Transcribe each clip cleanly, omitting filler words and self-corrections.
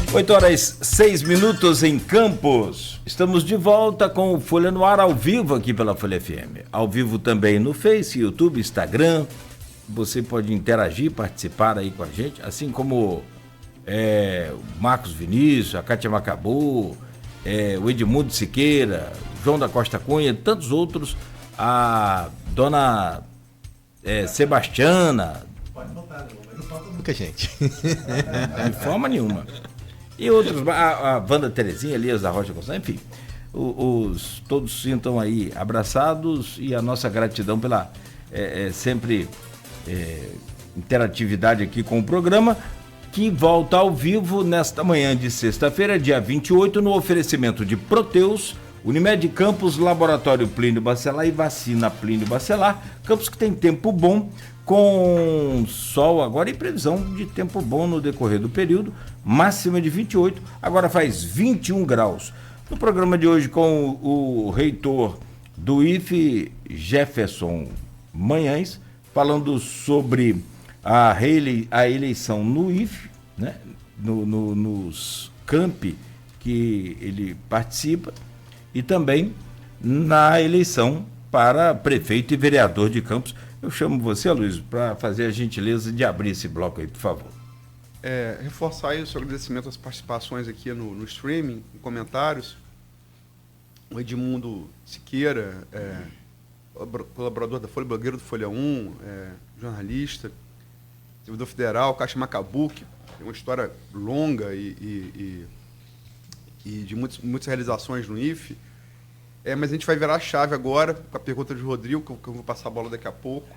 8h06 em Campos. Estamos de volta com o Folha no Ar ao vivo aqui pela Folha FM. Ao vivo também no Face, YouTube, Instagram. Você pode interagir, participar aí com a gente, assim como o Marcos Vinícius, a Cátia Macabu, o Edmundo Siqueira, João da Costa Cunha, tantos outros, a dona Sebastiana. Pode faltar, mas não falta muita gente. De forma nenhuma. E outros, a Wanda Terezinha, Elias da Rocha Gonçalves, enfim, todos sintam aí abraçados e a nossa gratidão pela sempre interatividade aqui com o programa, que volta ao vivo nesta manhã de sexta-feira, dia 28, no oferecimento de Proteus, Unimed Campos, Laboratório Plínio Bacelar e Vacina Plínio Bacelar. Campos que tem tempo bom, com sol agora e previsão de tempo bom no decorrer do período, máxima de 28, agora faz 21 graus. No programa de hoje com o reitor do IFE, Jefferson Manhães, falando sobre a eleição no IFE, né, nos campi que ele participa, e também na eleição para prefeito e vereador de Campos. Eu chamo você, Luiz, para fazer a gentileza de abrir esse bloco aí, por favor. Reforçar aí o seu agradecimento às participações aqui no streaming, em comentários. O Edmundo Siqueira, colaborador da Folha, blogueiro do Folha 1, jornalista, servidor federal, Cátia Macabu, que tem uma história longa e de muitas realizações no IFE. Mas a gente vai virar a chave agora com a pergunta de Rodrigo, que eu vou passar a bola daqui a pouco,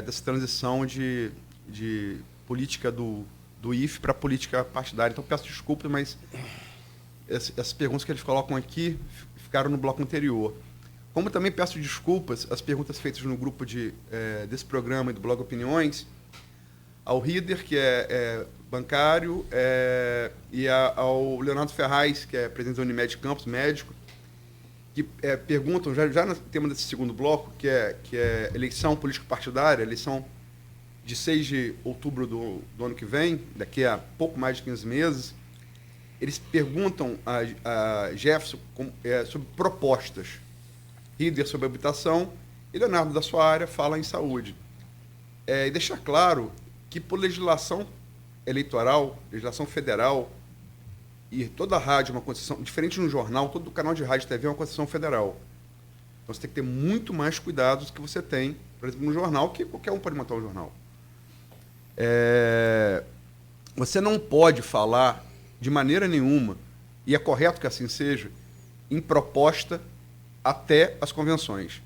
dessa transição de política do IFE para política partidária. Então, peço desculpas, mas essas perguntas que eles colocam aqui ficaram no bloco anterior. Como também peço desculpas às perguntas feitas no grupo desse programa e do blog Opiniões, ao Rieder, que é bancário, e ao Leonardo Ferraz, que é presidente da Unimed Campos, médico, que perguntam, já no tema desse segundo bloco, que é eleição político-partidária, eleição de 6 de outubro do ano que vem, daqui a pouco mais de 15 meses, eles perguntam a Jefferson sobre propostas. Rieder sobre habitação e Leonardo, da sua área, fala em saúde. E deixar claro que, por legislação eleitoral, legislação federal, e toda a rádio é uma concessão, diferente no jornal, todo canal de rádio e TV é uma concessão federal. Então você tem que ter muito mais cuidados do que você tem, por exemplo, no jornal, que qualquer um pode montar um jornal. Você não pode falar de maneira nenhuma, e é correto que assim seja, em proposta até as convenções.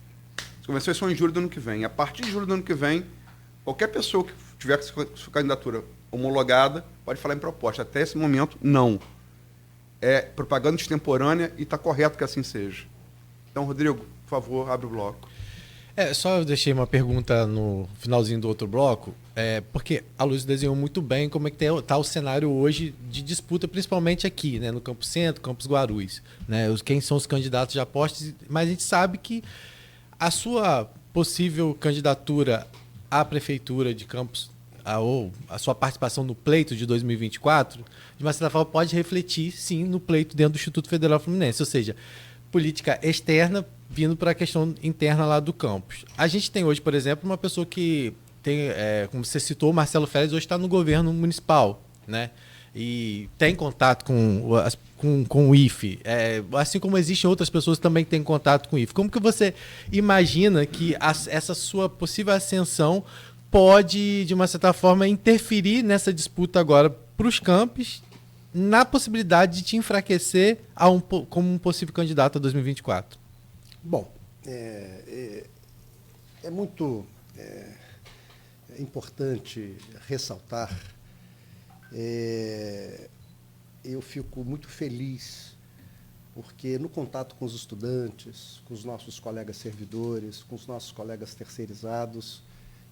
As convenções são em julho do ano que vem. A partir de julho do ano que vem, qualquer pessoa que tiver sua candidatura homologada pode falar em proposta. Até esse momento, não. É propaganda extemporânea e está correto que assim seja. Então, Rodrigo, por favor, abre o bloco. Só eu deixei uma pergunta no finalzinho do outro bloco, porque a Luz desenhou muito bem como é que está o cenário hoje de disputa, principalmente aqui, né, no Campo Centro, Campos Guarulhos, né, quem são os candidatos de apostas, mas a gente sabe que a sua possível candidatura à prefeitura de Campos, ou a sua participação no pleito de 2024, de uma certa forma pode refletir, sim, no pleito dentro do Instituto Federal Fluminense, ou seja, política externa vindo para a questão interna lá do campus. A gente tem hoje, por exemplo, uma pessoa que tem, como você citou, o Marcelo Félix hoje está no governo municipal, né? E tem contato com o IFE, assim como existem outras pessoas que também têm contato com o IFE. Como que você imagina que essa sua possível ascensão pode, de uma certa forma, interferir nessa disputa agora para os campos, na possibilidade de te enfraquecer como um possível candidato a 2024? Bom, é muito importante ressaltar. Eu fico muito feliz porque no contato com os estudantes, com os nossos colegas servidores, com os nossos colegas terceirizados,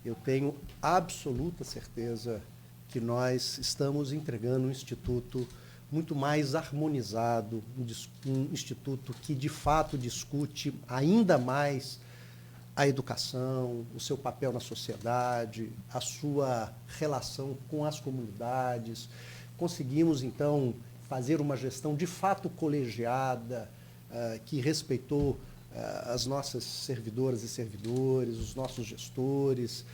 eu tenho absoluta certeza que nós estamos entregando um instituto muito mais harmonizado, um instituto que, de fato, discute ainda mais a educação, o seu papel na sociedade, a sua relação com as comunidades, conseguimos, então, fazer uma gestão de fato colegiada, que respeitou as nossas servidoras e servidores, os nossos gestores.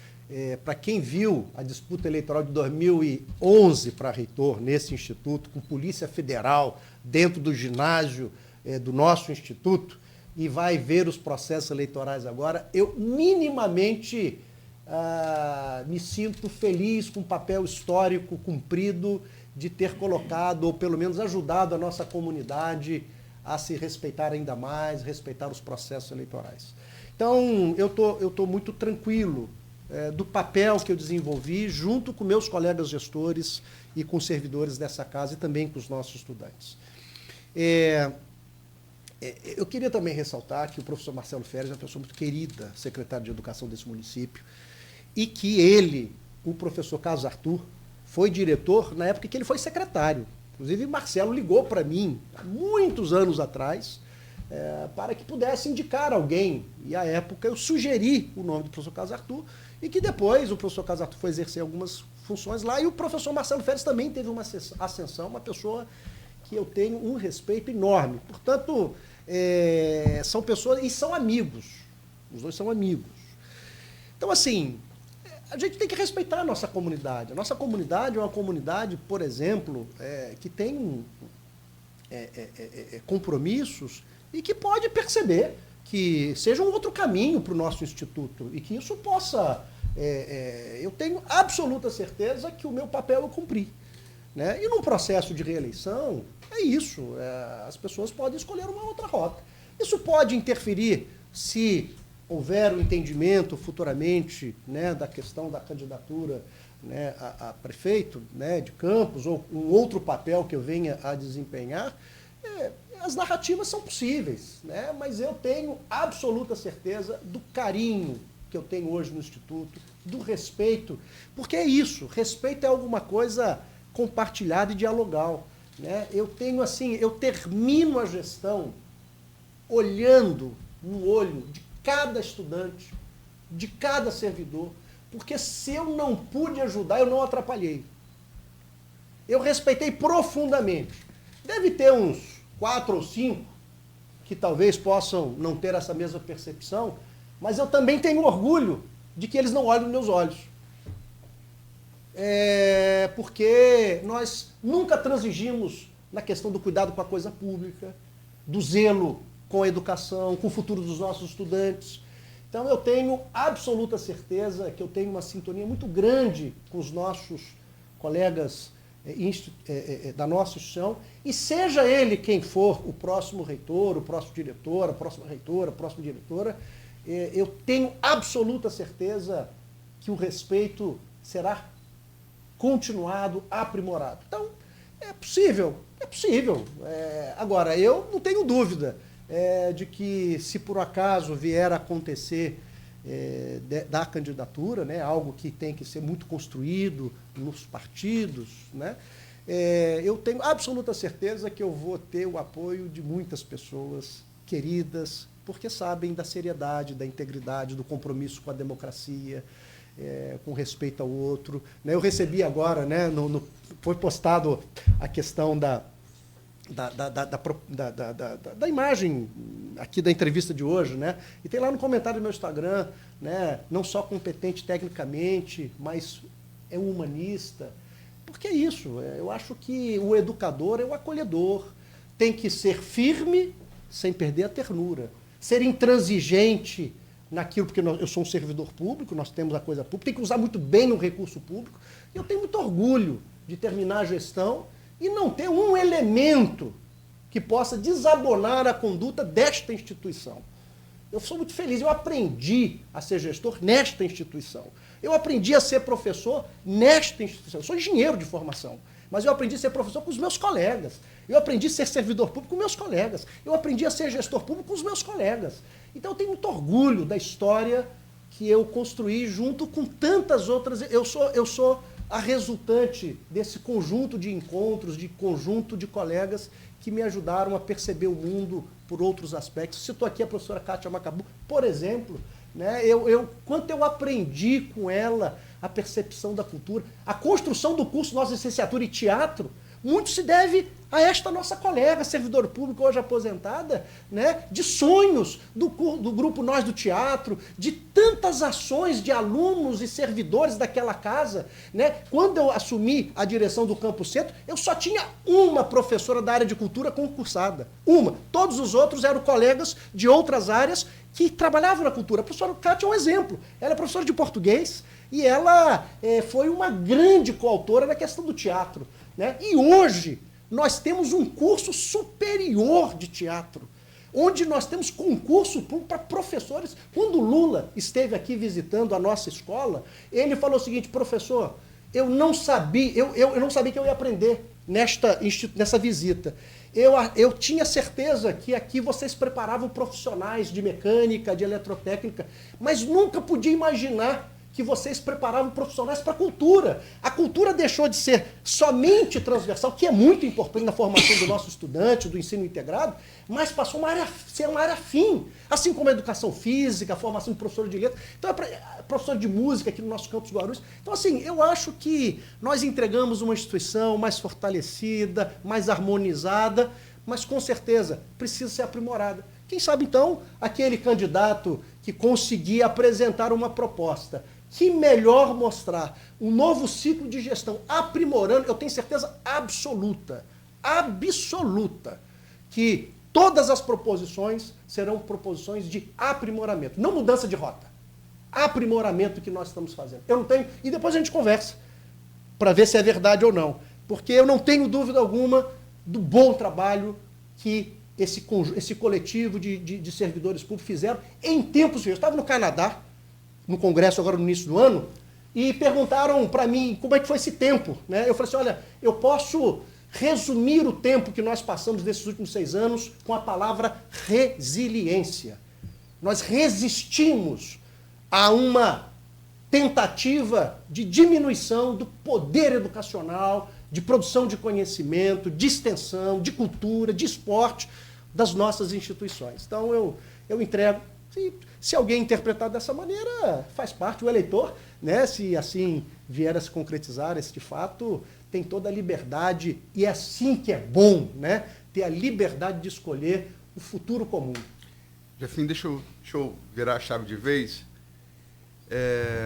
Para quem viu a disputa eleitoral de 2011 para reitor nesse instituto, com Polícia Federal dentro do ginásio do nosso instituto, e vai ver os processos eleitorais agora, eu minimamente me sinto feliz com o papel histórico cumprido de ter colocado, ou pelo menos ajudado a nossa comunidade a se respeitar ainda mais, respeitar os processos eleitorais. Então, eu tô muito tranquilo do papel que eu desenvolvi junto com meus colegas gestores e com os servidores dessa casa e também com os nossos estudantes. Eu queria também ressaltar que o professor Marcelo Feres é uma pessoa muito querida, secretário de Educação desse município, e que ele, o professor Carlos Arthur, foi diretor na época que ele foi secretário. Inclusive, Marcelo ligou para mim, há muitos anos atrás, para que pudesse indicar alguém. E, à época, eu sugeri o nome do professor Carlos Arthur, e que depois o professor Carlos Arthur foi exercer algumas funções lá, e o professor Marcelo Feres também teve uma ascensão, uma pessoa que eu tenho um respeito enorme. Portanto, são pessoas e são amigos. Os dois são amigos. Então, assim, a gente tem que respeitar a nossa comunidade. A nossa comunidade é uma comunidade, por exemplo, que tem compromissos e que pode perceber que seja um outro caminho para o nosso instituto e que isso possa... eu tenho absoluta certeza que o meu papel eu cumpri. Né? E num processo de reeleição, é isso. As pessoas podem escolher uma outra rota. Isso pode interferir se houver um entendimento futuramente, né, da questão da candidatura, né, a prefeito, né, de Campos, ou um outro papel que eu venha a desempenhar. As narrativas são possíveis, né, mas eu tenho absoluta certeza do carinho que eu tenho hoje no Instituto, do respeito, porque é isso, respeito é alguma coisa compartilhada e dialogal. Né? Eu termino a gestão olhando no olho de cada estudante, de cada servidor, porque se eu não pude ajudar, eu não atrapalhei. Eu respeitei profundamente. Deve ter uns 4 ou 5 que talvez possam não ter essa mesma percepção, mas eu também tenho orgulho de que eles não olhem nos meus olhos. Porque nós nunca transigimos na questão do cuidado com a coisa pública, do zelo com a educação, com o futuro dos nossos estudantes. Então eu tenho absoluta certeza que eu tenho uma sintonia muito grande com os nossos colegas da nossa instituição, e seja ele quem for o próximo reitor, o próximo diretor, a próxima reitora, a próxima diretora, eu tenho absoluta certeza que o respeito será continuado, aprimorado. Então, é possível. Agora, eu não tenho dúvida de que, se por acaso vier a acontecer da candidatura, né, algo que tem que ser muito construído nos partidos, né, eu tenho absoluta certeza que eu vou ter o apoio de muitas pessoas queridas, porque sabem da seriedade, da integridade, do compromisso com a democracia, com respeito ao outro. Né? Eu recebi agora, né, foi postado a questão da imagem aqui da entrevista de hoje, né? E tem lá no comentário do meu Instagram, né, não só competente tecnicamente, mas é um humanista. Porque é isso, eu acho que o educador é o acolhedor, tem que ser firme sem perder a ternura, ser intransigente naquilo, porque eu sou um servidor público, nós temos a coisa pública, tem que usar muito bem o recurso público. Eu tenho muito orgulho de terminar a gestão e não ter um elemento que possa desabonar a conduta desta instituição. Eu sou muito feliz, eu aprendi a ser gestor nesta instituição. Eu aprendi a ser professor nesta instituição. Eu sou engenheiro de formação, mas eu aprendi a ser professor com os meus colegas. Eu aprendi a ser servidor público com meus colegas. Eu aprendi a ser gestor público com os meus colegas. Então eu tenho muito orgulho da história que eu construí junto com tantas outras. Eu sou a resultante desse conjunto de encontros, de conjunto de colegas que me ajudaram a perceber o mundo por outros aspectos. Citou aqui a professora Kátia Macabu, por exemplo, né, quanto eu aprendi com ela a percepção da cultura. A construção do curso nossa licenciatura em teatro, muito se deve a esta nossa colega, servidora pública, hoje aposentada, né, de sonhos do grupo Nós do Teatro, de tantas ações de alunos e servidores daquela casa. Né? Quando eu assumi a direção do Campo Centro, eu só tinha uma professora da área de cultura concursada. Uma. Todos os outros eram colegas de outras áreas que trabalhavam na cultura. A professora Cátia é um exemplo. Ela é professora de português e ela foi uma grande coautora na questão do teatro. Né? E hoje nós temos um curso superior de teatro, onde nós temos concurso para professores. Quando o Lula esteve aqui visitando a nossa escola, ele falou o seguinte: professor, eu não sabia que eu ia aprender nessa visita. Eu tinha certeza que aqui vocês preparavam profissionais de mecânica, de eletrotécnica, mas nunca podia imaginar que vocês preparavam profissionais para a cultura. A cultura deixou de ser somente transversal, que é muito importante na formação do nosso estudante, do ensino integrado, mas passou a ser uma área fim, assim como a educação física, a formação de professor de letras, então professor de música aqui no nosso campus Guarulhos. Então, assim, eu acho que nós entregamos uma instituição mais fortalecida, mais harmonizada, mas com certeza precisa ser aprimorada. Quem sabe, então, aquele candidato que conseguir apresentar uma proposta que melhor mostrar um novo ciclo de gestão, aprimorando, eu tenho certeza absoluta, que todas as proposições serão proposições de aprimoramento, não mudança de rota. Aprimoramento que nós estamos fazendo. Eu não tenho, e depois a gente conversa, para ver se é verdade ou não, porque eu não tenho dúvida alguma do bom trabalho que esse coletivo de servidores públicos fizeram em tempos. Eu estava no Canadá, no Congresso agora no início do ano, e perguntaram para mim como é que foi esse tempo. Né? Eu falei assim, olha, eu posso resumir o tempo que nós passamos nesses últimos 6 anos com a palavra resiliência. Nós resistimos a uma tentativa de diminuição do poder educacional, de produção de conhecimento, de extensão, de cultura, de esporte das nossas instituições. Então eu entrego. Se alguém interpretar dessa maneira, faz parte, o eleitor, né, se assim vier a se concretizar esse fato, tem toda a liberdade, e é assim que é bom, né, ter a liberdade de escolher o futuro comum. Jefinho, deixa eu virar a chave de vez.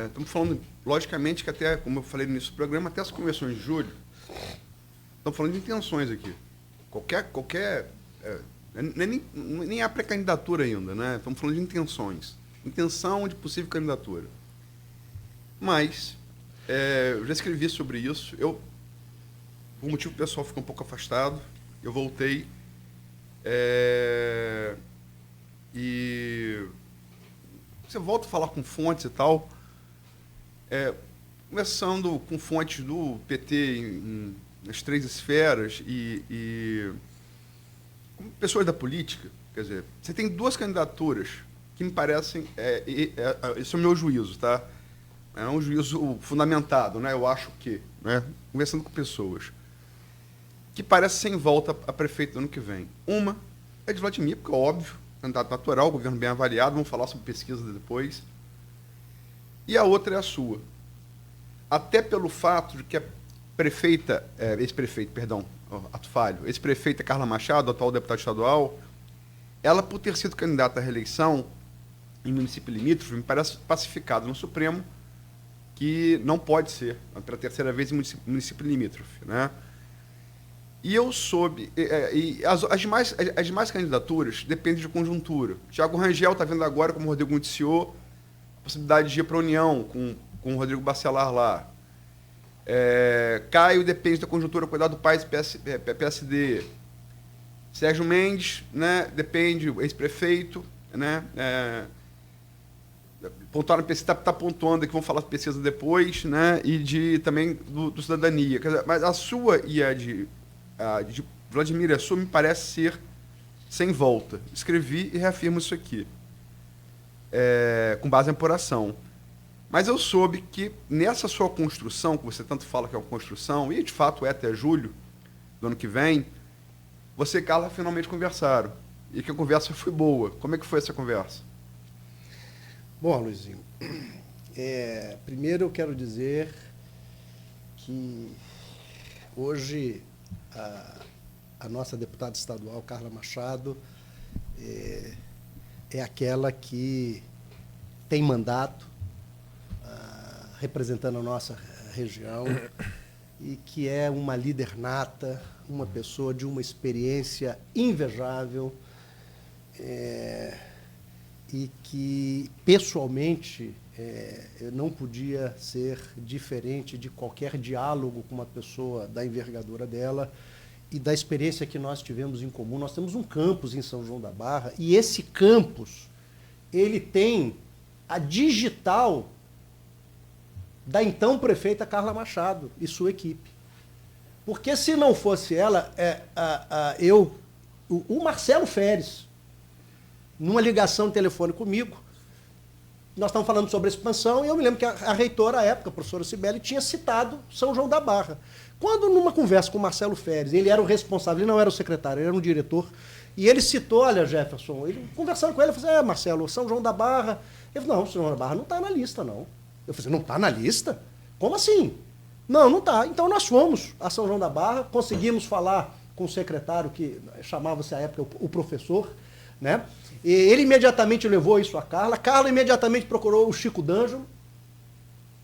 Estamos falando, logicamente, que até, como eu falei no início do programa, até as convenções de julho, estamos falando de intenções aqui. Nem há pré-candidatura ainda, né? Estamos falando de intenções. Intenção de possível candidatura. Mas, eu já escrevi sobre isso. Por motivo pessoal, fiquei um pouco afastado. Eu voltei. E você volta a falar com fontes e tal. Conversando com fontes do PT nas 3 esferas e pessoas da política, quer dizer, você tem 2 candidaturas que me parecem, esse é o meu juízo, tá? É um juízo fundamentado, né? Eu acho que, né? Conversando com pessoas, que parece sem volta a prefeito do ano que vem. Uma é de Vladimir, porque é óbvio, candidato natural, governo bem avaliado, vamos falar sobre pesquisa depois. E a outra é a sua. Até pelo fato de que a prefeita, ato falho, ex-prefeita Carla Machado, atual deputada estadual, ela, por ter sido candidata à reeleição em município limítrofe, me parece pacificado no Supremo que não pode ser, pela 3ª vez, em município limítrofe. Né? E eu soube, as demais candidaturas dependem de conjuntura. Tiago Rangel está vendo agora, como o Rodrigo noticiou, a possibilidade de ir para a União com o Rodrigo Bacelar lá. Caio depende da conjuntura, cuidado do Paes PSD. Sérgio Mendes, né, depende, ex-prefeito, né, está pontuando que vão falar de pesquisa depois, né, e também do cidadania. Quer dizer, mas a sua e a de Vladimir e a sua me parece ser sem volta. Escrevi e reafirmo isso aqui, com base em apuração. Mas eu soube que nessa sua construção, que você tanto fala que é uma construção, e de fato é até julho do ano que vem, você e Carla finalmente conversaram. E que a conversa foi boa. Como é que foi essa conversa? Bom, Luizinho, Primeiro eu quero dizer que hoje a nossa deputada estadual, Carla Machado, é aquela que tem mandato, representando a nossa região, e que é uma líder nata, uma pessoa de uma experiência invejável, e que, pessoalmente, eu não podia ser diferente de qualquer diálogo com uma pessoa da envergadura dela e da experiência que nós tivemos em comum. Nós temos um campus em São João da Barra, e esse campus, ele tem a digital da então prefeita Carla Machado e sua equipe. Porque se não fosse ela, o Marcelo Feres, numa ligação de telefone comigo, nós estávamos falando sobre a expansão, e eu me lembro que a reitora, à época, a professora Cibele, tinha citado São João da Barra. Quando, numa conversa com o Marcelo Feres, ele era o responsável, ele não era o secretário, ele era um diretor, e ele citou, olha, Jefferson, ele, conversando com ele, eu falei, Marcelo, São João da Barra. Ele falou, não, São João da Barra não está na lista, não. Eu falei, não está na lista? Como assim? Não está. Então nós fomos a São João da Barra, conseguimos falar com o secretário, que chamava-se à época o professor, né? E ele imediatamente levou isso a Carla. Carla imediatamente procurou o Chico D'Angelo.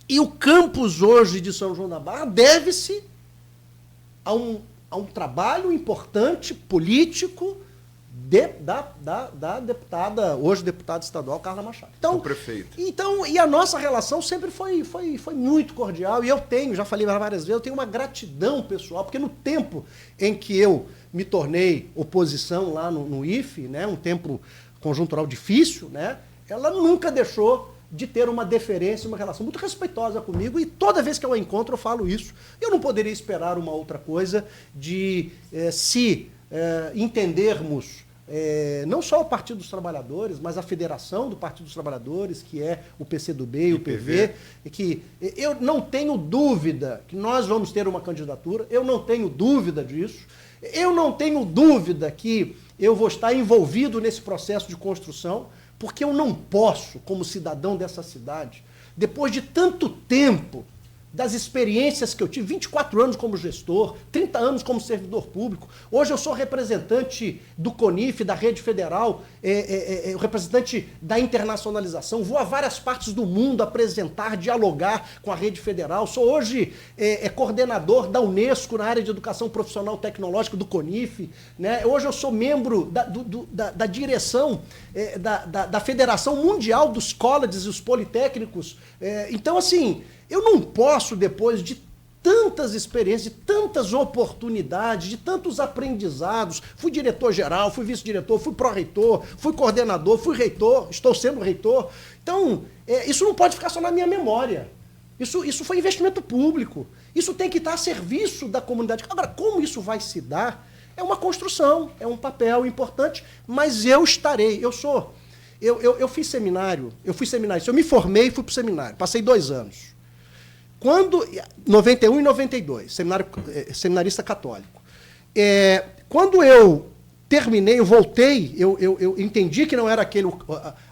E o campus hoje de São João da Barra deve-se a um trabalho importante, político, da deputada, hoje deputada estadual, Carla Machado. Então, o prefeito. Então, e a nossa relação sempre foi muito cordial. E eu tenho, já falei várias vezes, eu tenho uma gratidão pessoal, porque no tempo em que eu me tornei oposição lá no IFE, né, um tempo conjuntural difícil, né, ela nunca deixou de ter uma deferência, uma relação muito respeitosa comigo, e toda vez que eu a encontro eu falo isso. Eu não poderia esperar uma outra coisa de entendermos não só o Partido dos Trabalhadores, mas a Federação do Partido dos Trabalhadores, que é o PCdoB e o PV, e que eu não tenho dúvida que nós vamos ter uma candidatura, eu não tenho dúvida disso, eu não tenho dúvida que eu vou estar envolvido nesse processo de construção, porque eu não posso, como cidadão dessa cidade, depois de tanto tempo, das experiências que eu tive, 24 anos como gestor, 30 anos como servidor público, hoje eu sou representante do CONIF, da Rede Federal, representante da internacionalização, vou a várias partes do mundo apresentar, dialogar com a Rede Federal, sou hoje coordenador da Unesco na área de educação profissional tecnológica do CONIF, né? Hoje eu sou membro da direção da Federação Mundial dos Colleges e os Politécnicos, então assim, eu não posso, depois de tantas experiências, de tantas oportunidades, de tantos aprendizados, fui diretor-geral, fui vice-diretor, fui pró-reitor, fui coordenador, fui reitor, estou sendo reitor. Então, isso não pode ficar só na minha memória. Isso foi investimento público. Isso tem que estar a serviço da comunidade. Agora, como isso vai se dar? É uma construção, é um papel importante, mas eu estarei, eu fiz seminário, eu me formei e fui para o seminário, passei 2 anos. 91 e 92, seminarista católico. Quando eu terminei, eu voltei, eu entendi que não era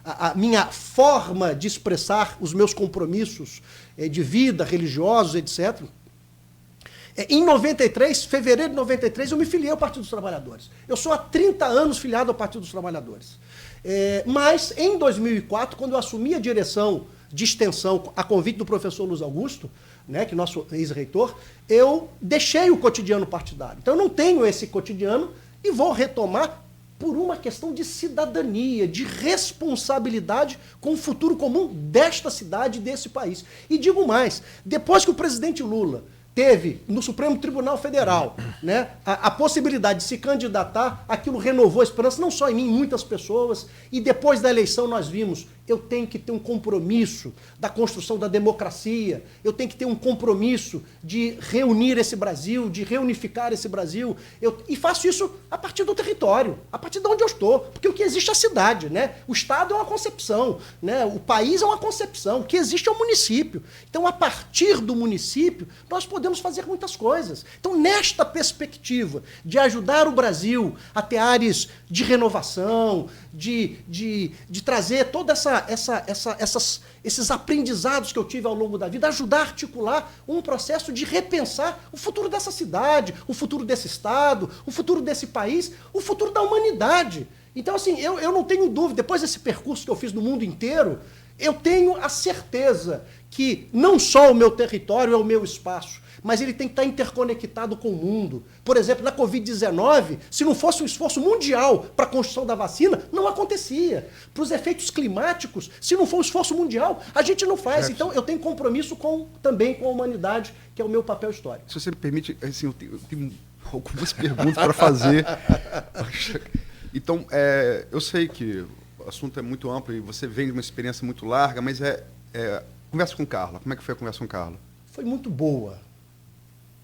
a minha forma de expressar os meus compromissos de vida, religiosos, etc. Em 93, fevereiro de 93, eu me filiei ao Partido dos Trabalhadores. Eu sou há 30 anos filiado ao Partido dos Trabalhadores. Mas, em 2004, quando eu assumi a direção de extensão, a convite do professor Luiz Augusto, né, que é nosso ex-reitor, eu deixei o cotidiano partidário. Então eu não tenho esse cotidiano e vou retomar por uma questão de cidadania, de responsabilidade com o futuro comum desta cidade e desse país. E digo mais, depois que o presidente Lula teve no Supremo Tribunal Federal, né, a possibilidade de se candidatar, aquilo renovou a esperança, não só em mim, em muitas pessoas, e depois da eleição nós vimos, eu tenho que ter um compromisso da construção da democracia, eu tenho que ter um compromisso de reunir esse Brasil, de reunificar esse Brasil, e faço isso a partir do território, a partir de onde eu estou, porque o que existe é a cidade, né? O Estado é uma concepção, né? O país é uma concepção, o que existe é o município. Então, a partir do município, nós podemos fazer muitas coisas. Então, nesta perspectiva de ajudar o Brasil a ter áreas de renovação, de trazer toda esses aprendizados que eu tive ao longo da vida, ajudar a articular um processo de repensar o futuro dessa cidade, o futuro desse estado, o futuro desse país, o futuro da humanidade. Então, assim, eu não tenho dúvida, depois desse percurso que eu fiz no mundo inteiro, eu tenho a certeza que não só o meu território é o meu espaço, mas ele tem que estar interconectado com o mundo. Por exemplo, na Covid-19, se não fosse um esforço mundial para a construção da vacina, não acontecia. Para os efeitos climáticos, se não for um esforço mundial, a gente não faz. Então, eu tenho compromisso também com a humanidade, que é o meu papel histórico. Se você me permite, assim, eu tenho algumas perguntas para fazer. Então, eu sei que o assunto é muito amplo e você vem de uma experiência muito larga, mas conversa com Carla. Como é que foi a conversa com Carla? Foi muito boa.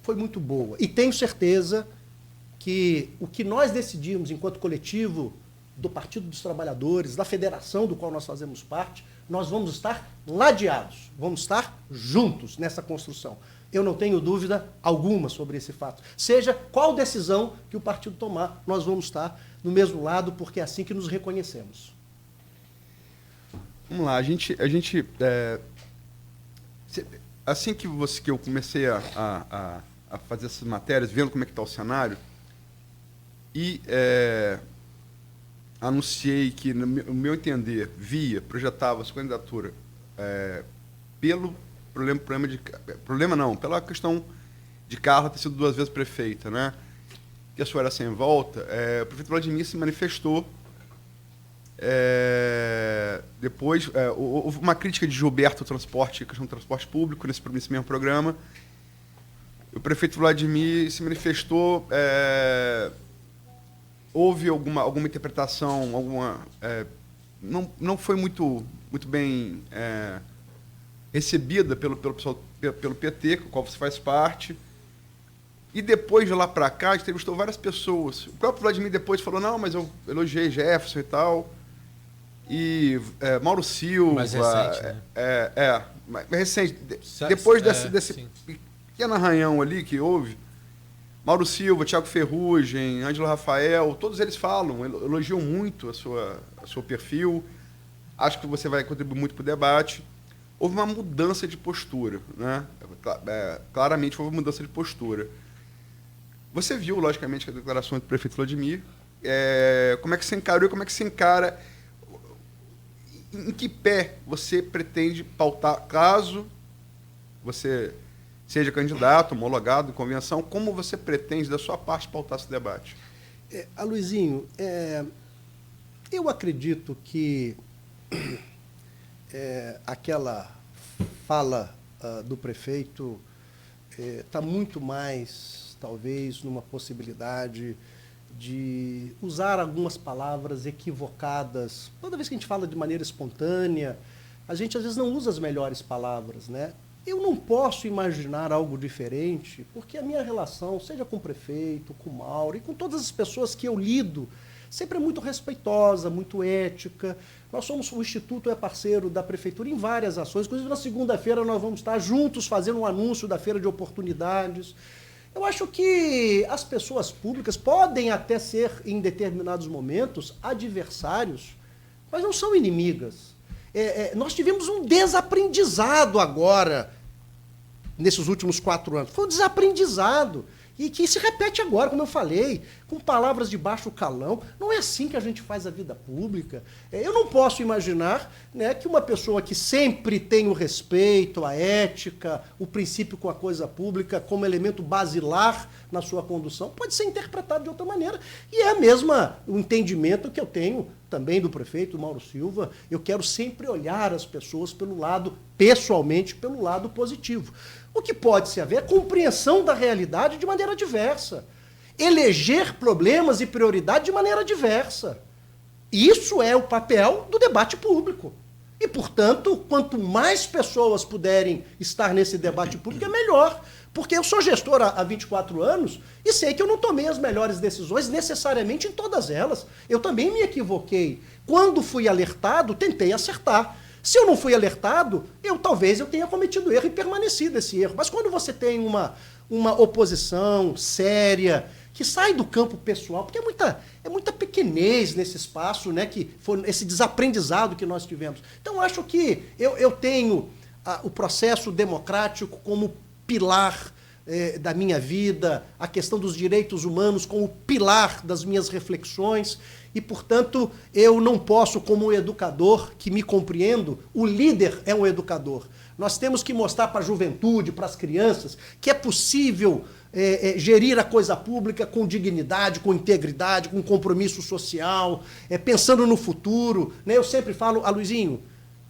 Foi muito boa. E tenho certeza que o que nós decidimos enquanto coletivo do Partido dos Trabalhadores, da federação do qual nós fazemos parte, nós vamos estar ladeados, vamos estar juntos nessa construção. Eu não tenho dúvida alguma sobre esse fato. Seja qual decisão que o partido tomar, nós vamos estar do mesmo lado, porque é assim que nos reconhecemos. Vamos lá, assim que eu comecei a fazer essas matérias, vendo como é que está o cenário, e anunciei que, no meu entender, projetava sua candidatura pelo pela questão de Carla ter sido 2 vezes prefeita, né? Que a sua era sem volta, o prefeito Vladimir se manifestou. Depois, houve uma crítica de Gilberto ao transporte, questão do transporte público, nesse mesmo programa. O prefeito Vladimir se manifestou, houve alguma interpretação, não foi muito bem recebida pelo PT, com o qual você faz parte. E depois, de lá para cá, entrevistou várias pessoas. O próprio Vladimir depois falou, não, mas eu elogiei Jefferson e tal. E Mauro Silva... Mais recente, né? Mais recente. Depois desse pequeno arranhão ali que houve, Mauro Silva, Thiago Ferrugem, Ângelo Rafael, todos eles elogiam muito o seu perfil. Acho que você vai contribuir muito para o debate. Houve uma mudança de postura, né? Claramente houve uma mudança de postura. Você viu, logicamente, a declaração do prefeito Vladimir. Como é que você encarou e como é que você encara... Em que pé você pretende pautar, caso você seja candidato, homologado em convenção, como você pretende, da sua parte, pautar esse debate? Aloysinho, eu acredito que aquela fala do prefeito está muito mais, talvez, numa possibilidade de usar algumas palavras equivocadas. Toda vez que a gente fala de maneira espontânea, a gente às vezes não usa as melhores palavras, né? Eu não posso imaginar algo diferente, porque a minha relação, seja com o prefeito, com o Mauro e com todas as pessoas que eu lido, sempre é muito respeitosa, muito ética. O Instituto é parceiro da Prefeitura em várias ações, inclusive na segunda-feira nós vamos estar juntos fazendo um anúncio da Feira de Oportunidades. Eu acho que as pessoas públicas podem até ser, em determinados momentos, adversários, mas não são inimigas. Nós tivemos um desaprendizado agora, nesses últimos 4 anos. Foi um desaprendizado. E que se repete agora, como eu falei, com palavras de baixo calão. Não é assim que a gente faz a vida pública. Eu não posso imaginar, né, que uma pessoa que sempre tem o respeito, a ética, o princípio com a coisa pública como elemento basilar na sua condução, pode ser interpretado de outra maneira. E é o entendimento que eu tenho também do prefeito Mauro Silva. Eu quero sempre olhar as pessoas pelo lado, pessoalmente, pelo lado positivo. O que pode-se haver é compreensão da realidade de maneira diversa. Eleger problemas e prioridade de maneira diversa. Isso é o papel do debate público. E, portanto, quanto mais pessoas puderem estar nesse debate público, é melhor. Porque eu sou gestor há 24 anos e sei que eu não tomei as melhores decisões necessariamente em todas elas. Eu também me equivoquei. Quando fui alertado, tentei acertar. Se eu não fui alertado, talvez eu tenha cometido erro e permanecido esse erro. Mas quando você tem uma oposição séria, que sai do campo pessoal, porque é muita pequenez nesse espaço, né, que foi esse desaprendizado que nós tivemos. Então, acho que eu tenho o processo democrático como pilar da minha vida, a questão dos direitos humanos como pilar das minhas reflexões e, portanto, eu não posso, como um educador que me compreendo, o líder é um educador. Nós temos que mostrar para a juventude, para as crianças, que é possível gerir a coisa pública com dignidade, com integridade, com compromisso social, pensando no futuro. Né? Eu sempre falo, Aloysinho,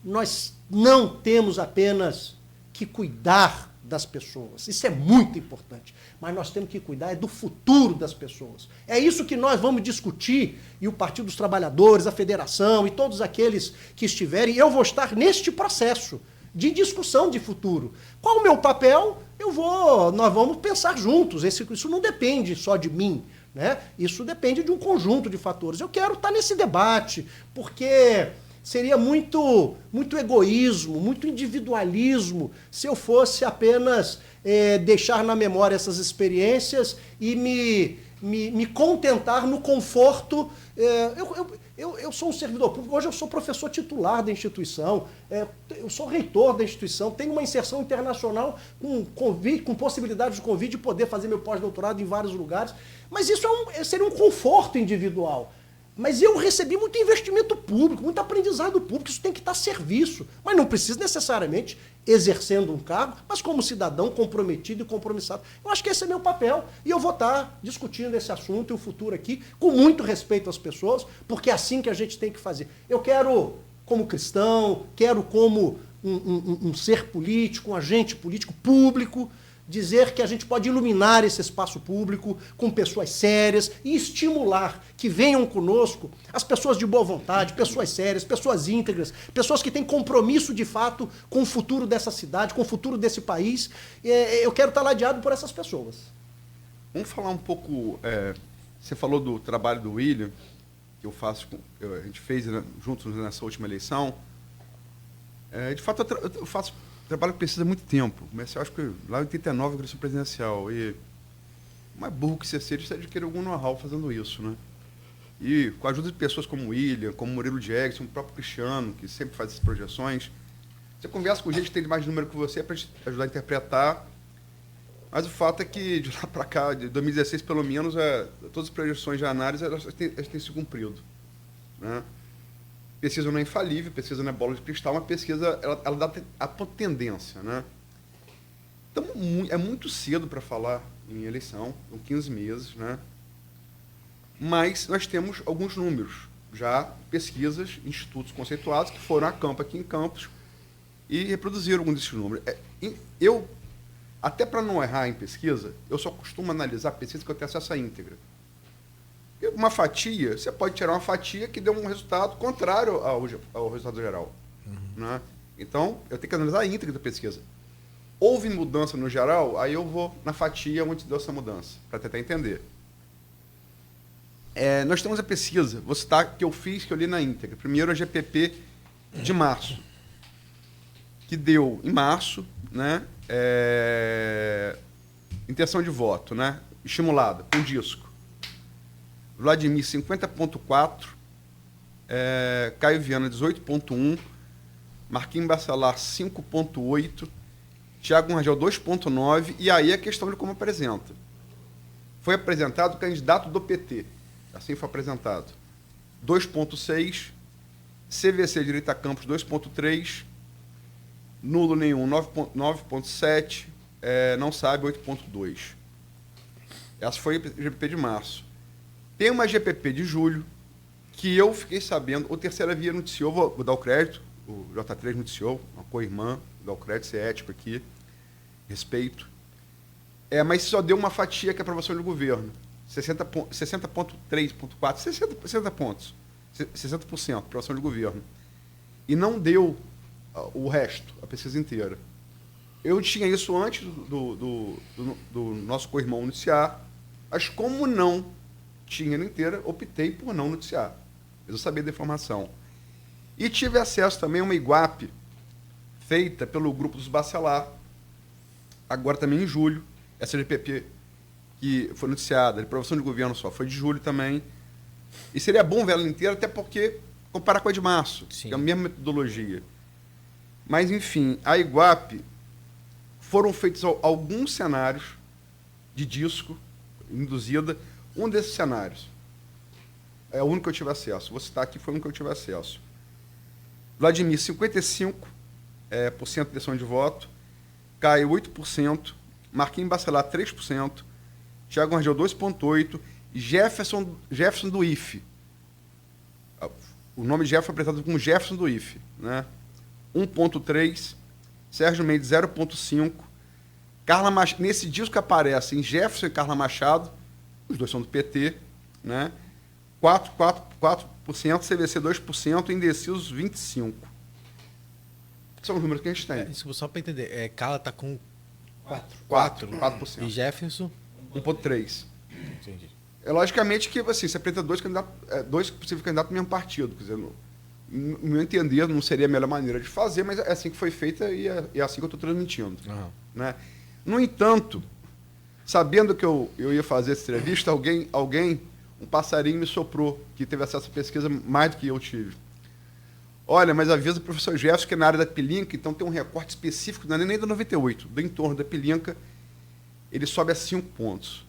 nós não temos apenas que cuidar das pessoas. Isso é muito importante. Mas nós temos que cuidar do futuro das pessoas. É isso que nós vamos discutir, e o Partido dos Trabalhadores, a Federação e todos aqueles que estiverem, eu vou estar neste processo de discussão de futuro. Qual o meu papel? Nós vamos pensar juntos. Isso não depende só de mim, né? Isso depende de um conjunto de fatores. Eu quero estar nesse debate, porque seria muito egoísmo, muito individualismo se eu fosse apenas deixar na memória essas experiências e me contentar no conforto. Eu sou um servidor público, hoje eu sou professor titular da instituição, eu sou reitor da instituição, tenho uma inserção internacional com possibilidade de convite de poder fazer meu pós-doutorado em vários lugares, mas isso seria um conforto individual. Mas eu recebi muito investimento público, muito aprendizado público, isso tem que estar a serviço. Mas não precisa necessariamente exercendo um cargo, mas como cidadão comprometido e compromissado. Eu acho que esse é meu papel e eu vou estar discutindo esse assunto e o futuro aqui com muito respeito às pessoas, porque é assim que a gente tem que fazer. Eu quero, como cristão, quero como um ser político, um agente político público, dizer que a gente pode iluminar esse espaço público com pessoas sérias e estimular que venham conosco as pessoas de boa vontade, pessoas sérias, pessoas íntegras, pessoas que têm compromisso de fato com o futuro dessa cidade, com o futuro desse país. Eu quero estar ladeado por essas pessoas. Vamos falar um pouco, você falou do trabalho do William, que a gente fez juntos nessa última eleição. De fato, eu faço trabalho que precisa de muito tempo. Comecei, acho que lá em 89, eleição presidencial. E mais burro que você seja, você adquire algum know-how fazendo isso, né? E com a ajuda de pessoas como o William, como o Murilo Jackson, o próprio Cristiano, que sempre faz essas projeções, você conversa com gente que tem mais número que você para te ajudar a interpretar. Mas o fato é que, de lá para cá, de 2016 pelo menos, todas as projeções de análise elas têm se cumprido, né? Pesquisa não é infalível, pesquisa não é bola de cristal, mas pesquisa ela dá a tendência, né? Então, é muito cedo para falar em eleição, são 15 meses, né? Mas nós temos alguns números, já pesquisas, institutos conceituados que foram a campo aqui em Campos e reproduziram alguns desses números. Até para não errar em pesquisa, eu só costumo analisar pesquisa que eu tenho acesso à íntegra. Uma fatia, você pode tirar uma fatia que deu um resultado contrário ao resultado geral. Né? Então, eu tenho que analisar a íntegra da pesquisa. Houve mudança no geral, aí eu vou na fatia onde deu essa mudança, para tentar entender. Nós temos a pesquisa, vou citar, que eu li na íntegra. Primeiro, a GPP de março, que deu, em março, né, intenção de voto, né, estimulada, com disco. Vladimir, 50,4%, Caio Viana, 18,1%, Marquinhos Bacelar, 5,8%, Thiago Rangel, 2,9%, e aí a questão de como apresenta. Foi apresentado o candidato do PT, assim foi apresentado, 2,6%, CVC Direita Campos, 2,3%, nulo nenhum, 9,7%, não sabe, 8,2%. Essa foi a GPP de março. Tem uma GPP de julho, que eu fiquei sabendo, o Terceira Via noticiou, vou dar o crédito, o J3 noticiou, uma co-irmã, vou dar o crédito, ser ético aqui, respeito. Mas só deu uma fatia que é aprovação do governo, 60,3,4, 60 pontos, 60% aprovação do governo. E não deu o resto, a pesquisa inteira. Eu tinha isso antes do nosso co-irmão noticiar, mas como não tinha inteira, optei por não noticiar. Eu sabia da informação. E tive acesso também a uma Iguape feita pelo grupo dos Bacelar, agora também em julho, essa GPP que foi noticiada, a aprovação de governo só foi de julho também. E seria bom ver ela inteira, até porque comparar com a de março, Sim. que é a mesma metodologia. Mas, enfim, a Iguape foram feitos alguns cenários de disco induzida. Um desses cenários é o único que eu tive acesso. Vou citar aqui, foi o único que eu tive acesso. Vladimir, 55% de intenção de voto. Caio, 8%. Marquinhos Bacelar, 3%. Thiago Rangel, 2,8%. Jefferson do IFE. O nome de Jefferson foi apresentado como Jefferson do IFE, né? 1,3%. Sérgio Mendes, 0,5%. Carla Machado, nesse disco aparecem Jefferson e Carla Machado, os dois são do PT, né? 4%, CVC 2%, indecisos 25%. São os números que a gente tem. Isso só para entender. Carla está com 4%. E Jefferson? 1,3%. Entendi. É logicamente que assim, você apresenta dois possíveis candidatos do mesmo partido. Quer dizer, no meu entender, não seria a melhor maneira de fazer, mas é assim que foi feita e é assim que eu estou transmitindo. Uhum. Né? No entanto, sabendo que eu ia fazer essa entrevista, um passarinho me soprou, que teve acesso à pesquisa mais do que eu tive. Olha, mas avisa o professor Jefferson que é na área da Pelinca, então tem um recorte específico, não é nem da 98, do entorno da Pelinca, ele sobe a 5 pontos.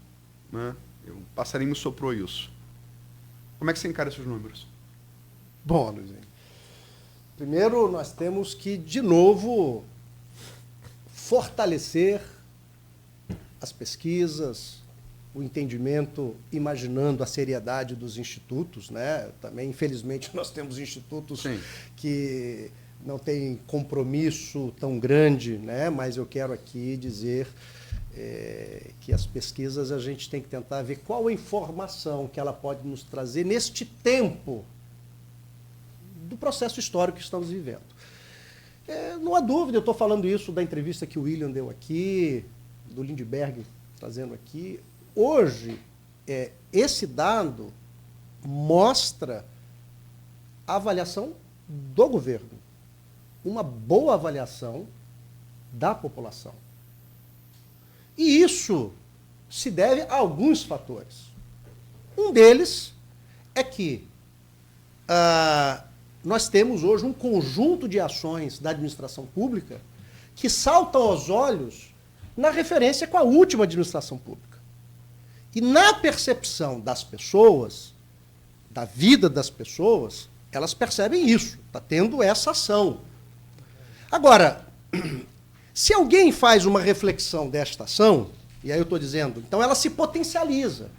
Né? O passarinho me soprou isso. Como é que você encara esses números? Bom, Luizinho, primeiro nós temos que, de novo, fortalecer as pesquisas, o entendimento, imaginando a seriedade dos institutos, né? Também, infelizmente, nós temos institutos Sim. que não têm compromisso tão grande, né? Mas eu quero aqui dizer que as pesquisas a gente tem que tentar ver qual a informação que ela pode nos trazer neste tempo do processo histórico que estamos vivendo. Não há dúvida, eu estou falando isso da entrevista que o William deu aqui, do Lindbergh trazendo aqui. Hoje, esse dado mostra a avaliação do governo, uma boa avaliação da população. E isso se deve a alguns fatores. Um deles é que nós temos hoje um conjunto de ações da administração pública que saltam aos olhos na referência com a última administração pública. E na percepção das pessoas, da vida das pessoas, elas percebem isso, está tendo essa ação. Agora, se alguém faz uma reflexão desta ação, e aí eu estou dizendo, então ela se potencializa.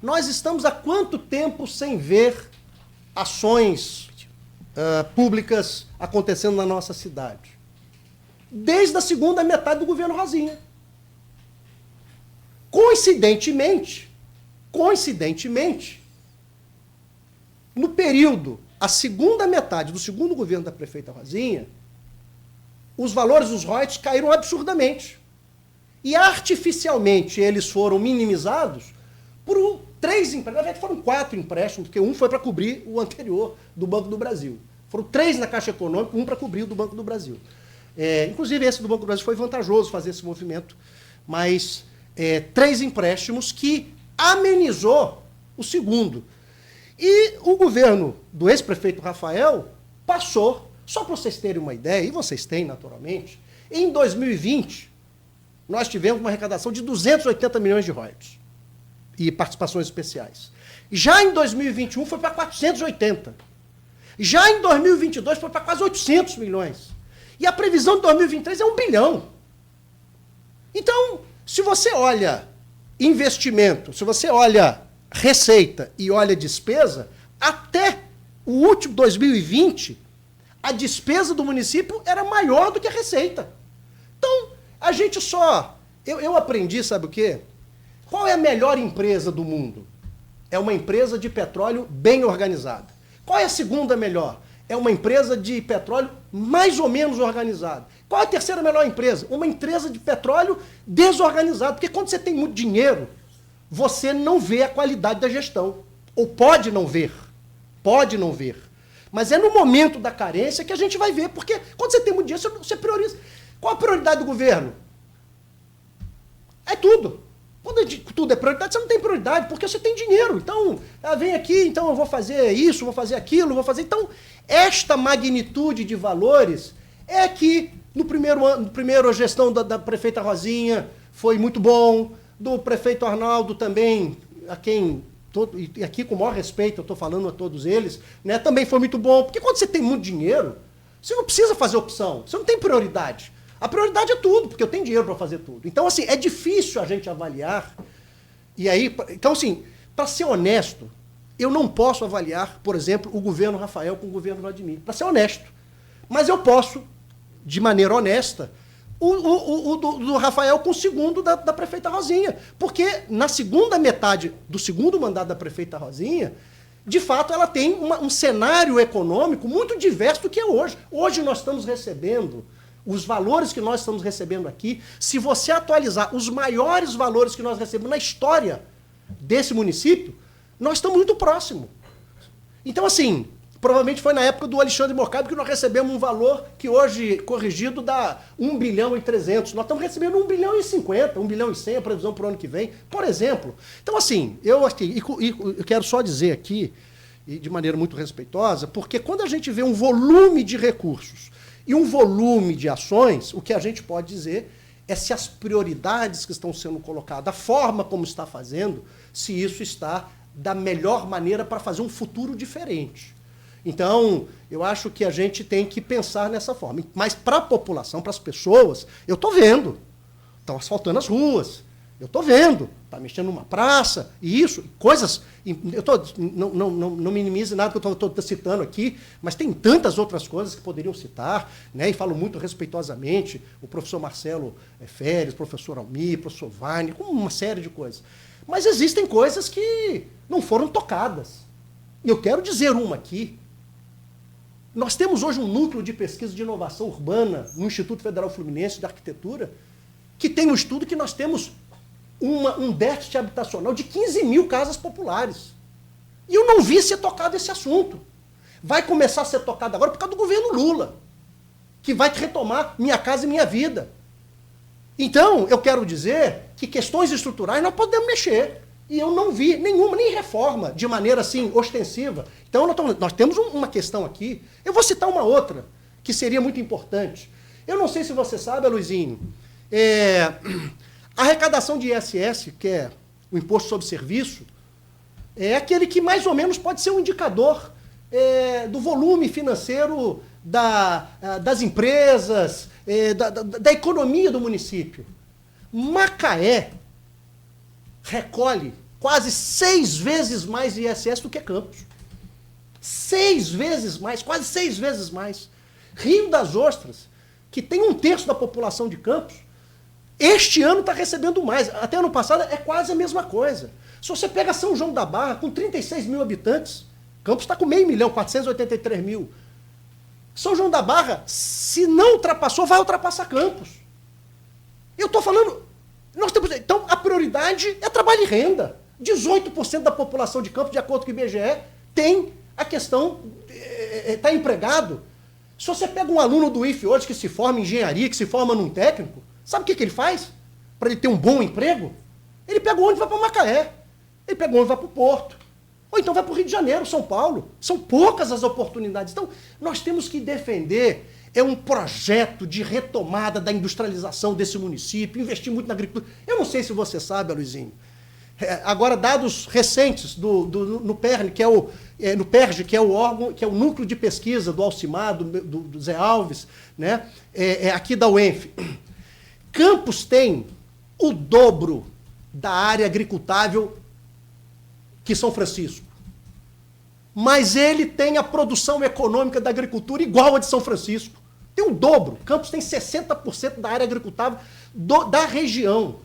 Nós estamos há quanto tempo sem ver ações públicas acontecendo na nossa cidade? Desde a segunda metade do governo Rosinha. Coincidentemente, no período, a segunda metade do segundo governo da prefeita Rosinha, os valores dos royalties caíram absurdamente. E artificialmente eles foram minimizados por 3 empréstimos. Na verdade foram 4 empréstimos, porque um foi para cobrir o anterior do Banco do Brasil. Foram 3 na Caixa Econômica, um para cobrir o do Banco do Brasil. Inclusive esse do Banco do Brasil foi vantajoso fazer esse movimento, mas 3 empréstimos que amenizou o segundo. E o governo do ex-prefeito Rafael passou, só para vocês terem uma ideia, e vocês têm naturalmente, em 2020 nós tivemos uma arrecadação de 280 milhões de royalties e participações especiais. Já em 2021 foi para 480. Já em 2022 foi para quase 800 milhões. E a previsão de 2023 é 1 bilhão. Então, se você olha investimento, se você olha receita e olha despesa, até o último 2020, a despesa do município era maior do que a receita. Então, a gente só... Eu aprendi, sabe o quê? Qual é a melhor empresa do mundo? É uma empresa de petróleo bem organizada. Qual é a segunda melhor? É uma empresa de petróleo mais ou menos organizada. Qual é a terceira melhor empresa? Uma empresa de petróleo desorganizada. Porque quando você tem muito dinheiro, você não vê a qualidade da gestão. Ou pode não ver. Pode não ver. Mas é no momento da carência que a gente vai ver. Porque quando você tem muito dinheiro, você prioriza. Qual a prioridade do governo? É tudo. Quando tudo é prioridade, você não tem prioridade, porque você tem dinheiro. Então, vem aqui, então eu vou fazer isso, vou fazer aquilo, vou fazer... Então, esta magnitude de valores é que no primeiro a gestão da prefeita Rosinha foi muito bom, do prefeito Arnaldo também, a quem... e aqui com o maior respeito, eu estou falando a todos eles, né, também foi muito bom. Porque quando você tem muito dinheiro, você não precisa fazer opção, você não tem prioridade. A prioridade é tudo, porque eu tenho dinheiro para fazer tudo. Então, assim, é difícil a gente avaliar. E aí, então, assim, para ser honesto, eu não posso avaliar, por exemplo, o governo Rafael com o governo Vladimir. Para ser honesto. Mas eu posso, de maneira honesta, o do Rafael com o segundo da prefeita Rosinha. Porque na segunda metade do segundo mandato da prefeita Rosinha, de fato, ela tem um cenário econômico muito diverso do que é hoje. Hoje nós estamos recebendo... Os valores que nós estamos recebendo aqui, se você atualizar os maiores valores que nós recebemos na história desse município, nós estamos muito próximos. Então, assim, provavelmente foi na época do Alexandre Morcado que nós recebemos um valor que hoje, corrigido, dá 1 bilhão e 300. Nós estamos recebendo 1 bilhão e 50, 1 bilhão e 100, a previsão para o ano que vem, por exemplo. Então, assim, eu quero só dizer aqui, e de maneira muito respeitosa, porque quando a gente vê um volume de recursos e um volume de ações, o que a gente pode dizer é se as prioridades que estão sendo colocadas, a forma como está fazendo, se isso está da melhor maneira para fazer um futuro diferente. Então, eu acho que a gente tem que pensar nessa forma. Mas para a população, para as pessoas, eu estou vendo. Estão asfaltando as ruas. Eu estou vendo. Está mexendo numa praça. E isso, coisas... Não minimize nada que eu estou citando aqui, mas tem tantas outras coisas que poderiam citar, né? E falo muito respeitosamente o professor Marcelo Férez, o professor Almir, o professor Vane, com uma série de coisas. Mas existem coisas que não foram tocadas. E eu quero dizer uma aqui. Nós temos hoje um núcleo de pesquisa de inovação urbana no Instituto Federal Fluminense de Arquitetura, que tem um estudo que nós temos um déficit habitacional de 15 mil casas populares. E eu não vi ser tocado esse assunto. Vai começar a ser tocado agora por causa do governo Lula, que vai retomar Minha Casa e Minha Vida. Então, eu quero dizer que questões estruturais nós podemos mexer. E eu não vi nenhuma, nem reforma, de maneira assim, ostensiva. Então, nós temos uma questão aqui. Eu vou citar uma outra, que seria muito importante. Eu não sei se você sabe, Luizinho, a arrecadação de ISS, que é o Imposto sobre Serviço, é aquele que mais ou menos pode ser um indicador do volume financeiro das empresas, da economia do município. Macaé recolhe quase 6 vezes mais ISS do que Campos. 6 vezes mais, quase 6 vezes mais. Rio das Ostras, que tem 1/3 da população de Campos, este ano está recebendo mais. Até ano passado é quase a mesma coisa. Se você pega São João da Barra, com 36 mil habitantes, Campos está com 500.000, 483 mil. São João da Barra, se não ultrapassou, vai ultrapassar Campos. Eu estou falando... então, a prioridade é trabalho e renda. 18% da população de Campos, de acordo com o IBGE, tem a questão... está empregado. Se você pega um aluno do IFE hoje que se forma em engenharia, que se forma num técnico, sabe o que ele faz para ele ter um bom emprego? Ele pega o ônibus e vai para Macaé. Ele pega o ônibus e vai para o Porto. Ou então vai para o Rio de Janeiro, São Paulo. São poucas as oportunidades. Então, nós temos que defender um projeto de retomada da industrialização desse município, investir muito na agricultura. Eu não sei se você sabe, Luizinho. Agora, dados recentes no PERG, que é o órgão, que é o núcleo de pesquisa do Alcimar, do Zé Alves, né? Aqui da UENF. Campos tem o dobro da área agricultável que São Francisco. Mas ele tem a produção econômica da agricultura igual a de São Francisco. Tem o dobro. Campos tem 60% da área agricultável da região.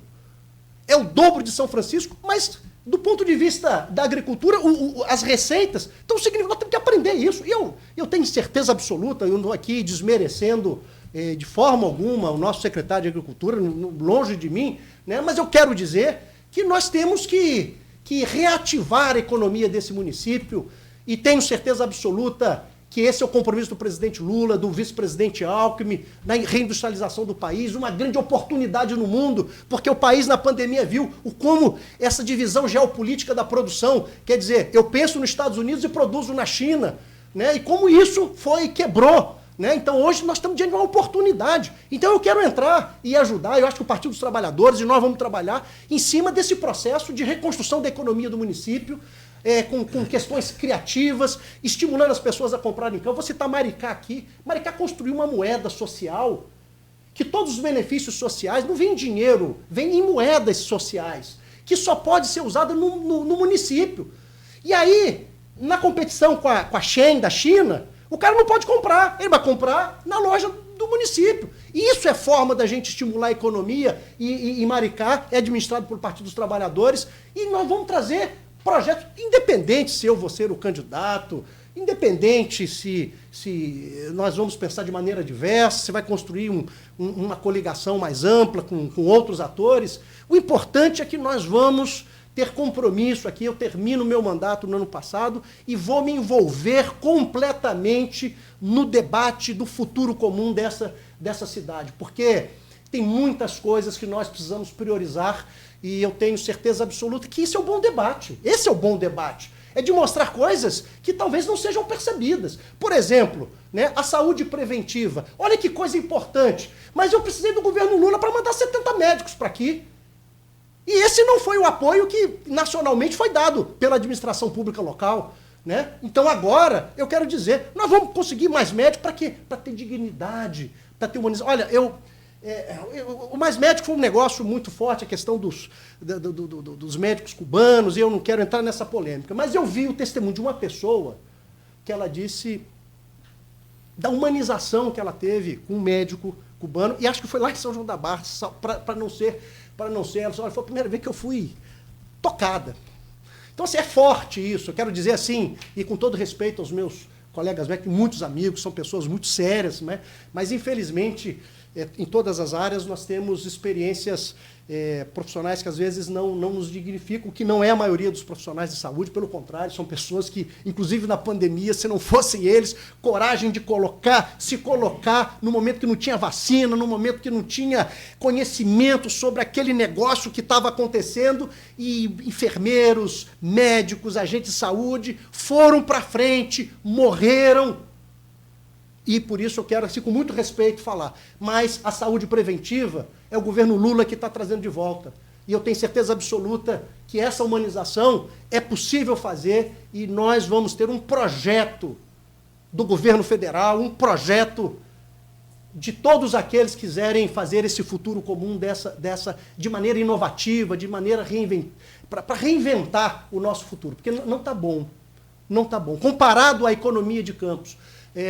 É o dobro de São Francisco, mas do ponto de vista da agricultura, as receitas... Então, nós temos que aprender isso. E eu tenho certeza absoluta, eu não estou aqui desmerecendo de forma alguma o nosso secretário de Agricultura, longe de mim, né? Mas eu quero dizer que nós temos que reativar a economia desse município e tenho certeza absoluta que esse é o compromisso do presidente Lula, do vice-presidente Alckmin, na reindustrialização do país, uma grande oportunidade no mundo, porque o país na pandemia viu como essa divisão geopolítica da produção, quer dizer, eu penso nos Estados Unidos e produzo na China, né? E como isso quebrou. Né? Então hoje nós estamos diante de uma oportunidade. Então eu quero entrar e ajudar, eu acho que o Partido dos Trabalhadores, e nós vamos trabalhar em cima desse processo de reconstrução da economia do município, com questões criativas, estimulando as pessoas a comprarem campo. Vou citar Maricá aqui. Maricá construiu uma moeda social, que todos os benefícios sociais não vêm em dinheiro, vêm em moedas sociais, que só pode ser usada no município. E aí, na competição com a Shen da China, o cara não pode comprar, ele vai comprar na loja do município. Isso é forma da gente estimular a economia, e Maricá é administrado pelo Partido dos Trabalhadores, e nós vamos trazer projetos, independente se eu vou ser o candidato, independente se nós vamos pensar de maneira diversa, se vai construir uma coligação mais ampla com outros atores. O importante é que nós vamos ter compromisso aqui. Eu termino meu mandato no ano passado e vou me envolver completamente no debate do futuro comum dessa cidade, porque tem muitas coisas que nós precisamos priorizar, e eu tenho certeza absoluta que isso é o bom debate. Esse é o bom debate. É de mostrar coisas que talvez não sejam percebidas. Por exemplo, né, a saúde preventiva. Olha que coisa importante. Mas eu precisei do governo Lula para mandar 70 médicos para aqui. E esse não foi o apoio que nacionalmente foi dado pela administração pública local. Né? Então agora, eu quero dizer, nós vamos conseguir mais médicos para quê? Para ter dignidade, para ter humanização. Olha, o Mais Médico foi um negócio muito forte, a questão dos médicos cubanos, e eu não quero entrar nessa polêmica, mas eu vi o testemunho de uma pessoa que ela disse da humanização que ela teve com um médico cubano, e acho que foi lá em São João da Barra, para não ser, ela falou, foi a primeira vez que eu fui tocada. Então, assim, é forte isso, eu quero dizer assim, e com todo respeito aos meus colegas médicos, muitos amigos, são pessoas muito sérias, né? Mas infelizmente, em todas as áreas, nós temos experiências profissionais que às vezes não nos dignificam, que não é a maioria dos profissionais de saúde, pelo contrário, são pessoas que, inclusive na pandemia, se não fossem eles, coragem de se colocar no momento que não tinha vacina, no momento que não tinha conhecimento sobre aquele negócio que estava acontecendo, e enfermeiros, médicos, agentes de saúde foram para frente, morreram. E por isso eu quero, assim, com muito respeito, falar. Mas a saúde preventiva é o governo Lula que está trazendo de volta. E eu tenho certeza absoluta que essa humanização é possível fazer, e nós vamos ter um projeto do governo federal, um projeto de todos aqueles que quiserem fazer esse futuro comum de maneira inovativa, de maneira para reinventar o nosso futuro. Porque não está bom. Não está bom. Comparado à economia de Campos,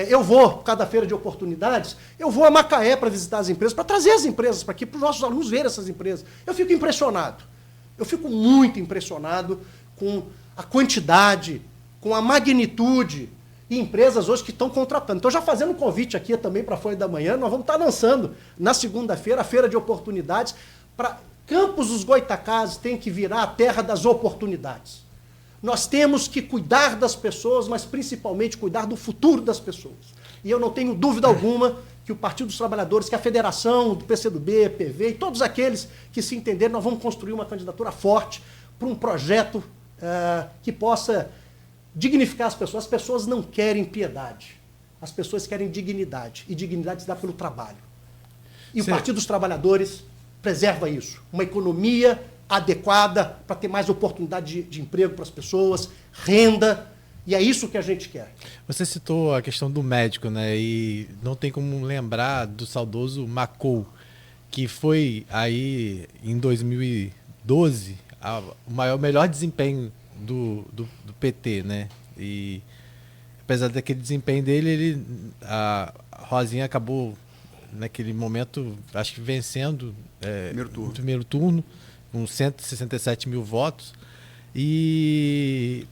eu vou, cada feira de oportunidades, eu vou a Macaé para visitar as empresas, para trazer as empresas para aqui, para os nossos alunos verem essas empresas. Eu fico impressionado. Eu fico muito impressionado com a quantidade, com a magnitude, e empresas hoje que estão contratando. Então, já fazendo um convite aqui também para a Folha da Manhã, nós vamos estar lançando na segunda-feira a feira de oportunidades. Para Campos dos Goitacazes tem que virar a terra das oportunidades. Nós temos que cuidar das pessoas, mas principalmente cuidar do futuro das pessoas. E eu não tenho dúvida alguma que o Partido dos Trabalhadores, que a Federação do PCdoB, PV e todos aqueles que se entenderem, nós vamos construir uma candidatura forte para um projeto que possa dignificar as pessoas. As pessoas não querem piedade. As pessoas querem dignidade. E dignidade se dá pelo trabalho. E o Partido dos Trabalhadores preserva isso. Uma economia adequada para ter mais oportunidade de emprego para as pessoas, renda, e é isso que a gente quer. Você citou a questão do médico, né? E não tem como lembrar do saudoso Macou, que foi aí em 2012 o melhor desempenho do PT, né? E apesar daquele desempenho dele, a Rosinha acabou naquele momento, acho que vencendo no primeiro turno, com 167 mil votos. E